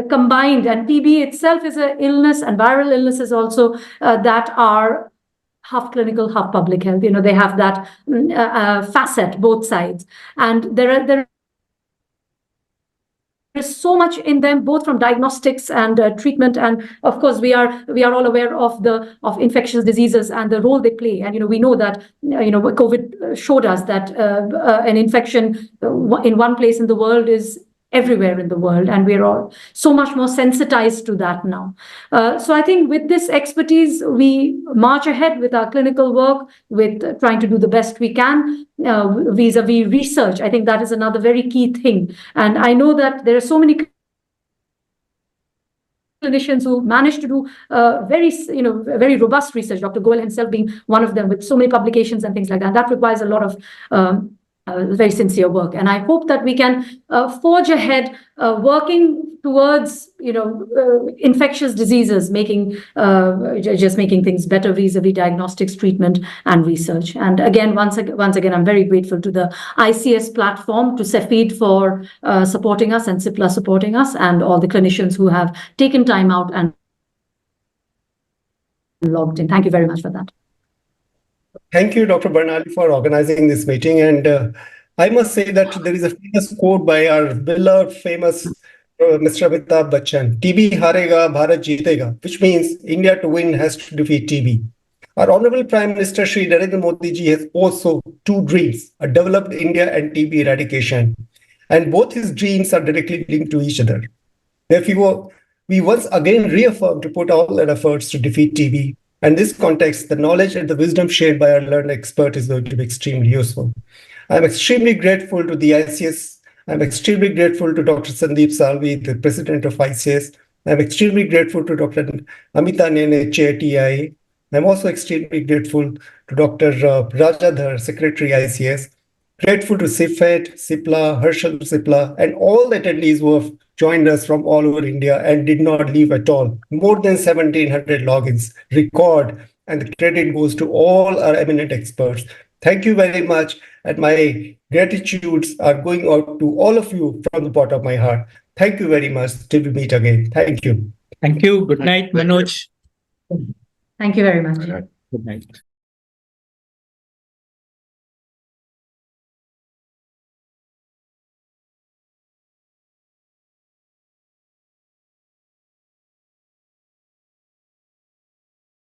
combined, and TB itself is an illness, and viral illnesses also that are half clinical, half public health. They have that facet, both sides. And there is so much in them, both from diagnostics and treatment. And of course, we are all aware of infectious diseases and the role they play. And we know that COVID showed us that an infection in one place in the world is everywhere in the world, and we're all so much more sensitized to that now. So I think with this expertise, we march ahead with our clinical work, with trying to do the best we can vis-a-vis research. I think that is another very key thing. And I know that there are so many clinicians who managed to do very robust research, Dr. Goel himself being one of them, with so many publications and things like that. And that requires a lot of very sincere work. And I hope that we can forge ahead working towards infectious diseases, making things better vis-a-vis diagnostics, treatment, and research. And again, once again, I'm very grateful to the ICS platform, to Cepheid for supporting us, and CIPLA supporting us, and all the clinicians who have taken time out and logged in. Thank you very much for that. Thank you, Dr. Barnali, for organizing this meeting. And I must say that there is a famous quote by our beloved, famous Mr. Amitabh Bachchan, TB harega, Bharat jeetega, which means India to win has to defeat TB. Our Honorable Prime Minister Shri Narendra Modi ji has also two dreams, a developed India and TB eradication. And both his dreams are directly linked to each other. Therefore, we once again reaffirm to put all our efforts to defeat TB. And in this context, the knowledge and the wisdom shared by our learned expert is going to be extremely useful. I'm extremely grateful to the ICS. I'm extremely grateful to Dr. Sandeep Salvi, the president of ICS. I'm extremely grateful to Dr. Amita Nene, Chair TIA. I'm also extremely grateful to Dr. Rajadhar, Secretary ICS. Grateful to Cepheid, CIPLA, Herschel CIPLA, and all the attendees who have joined us from all over India and did not leave at all. More than 1,700 logins, record, and the credit goes to all our eminent experts. Thank you very much, and my gratitudes are going out to all of you from the bottom of my heart. Thank you very much. Till we meet again. Thank you. Thank you. Good night, Manoj. Thank you very much. Good night.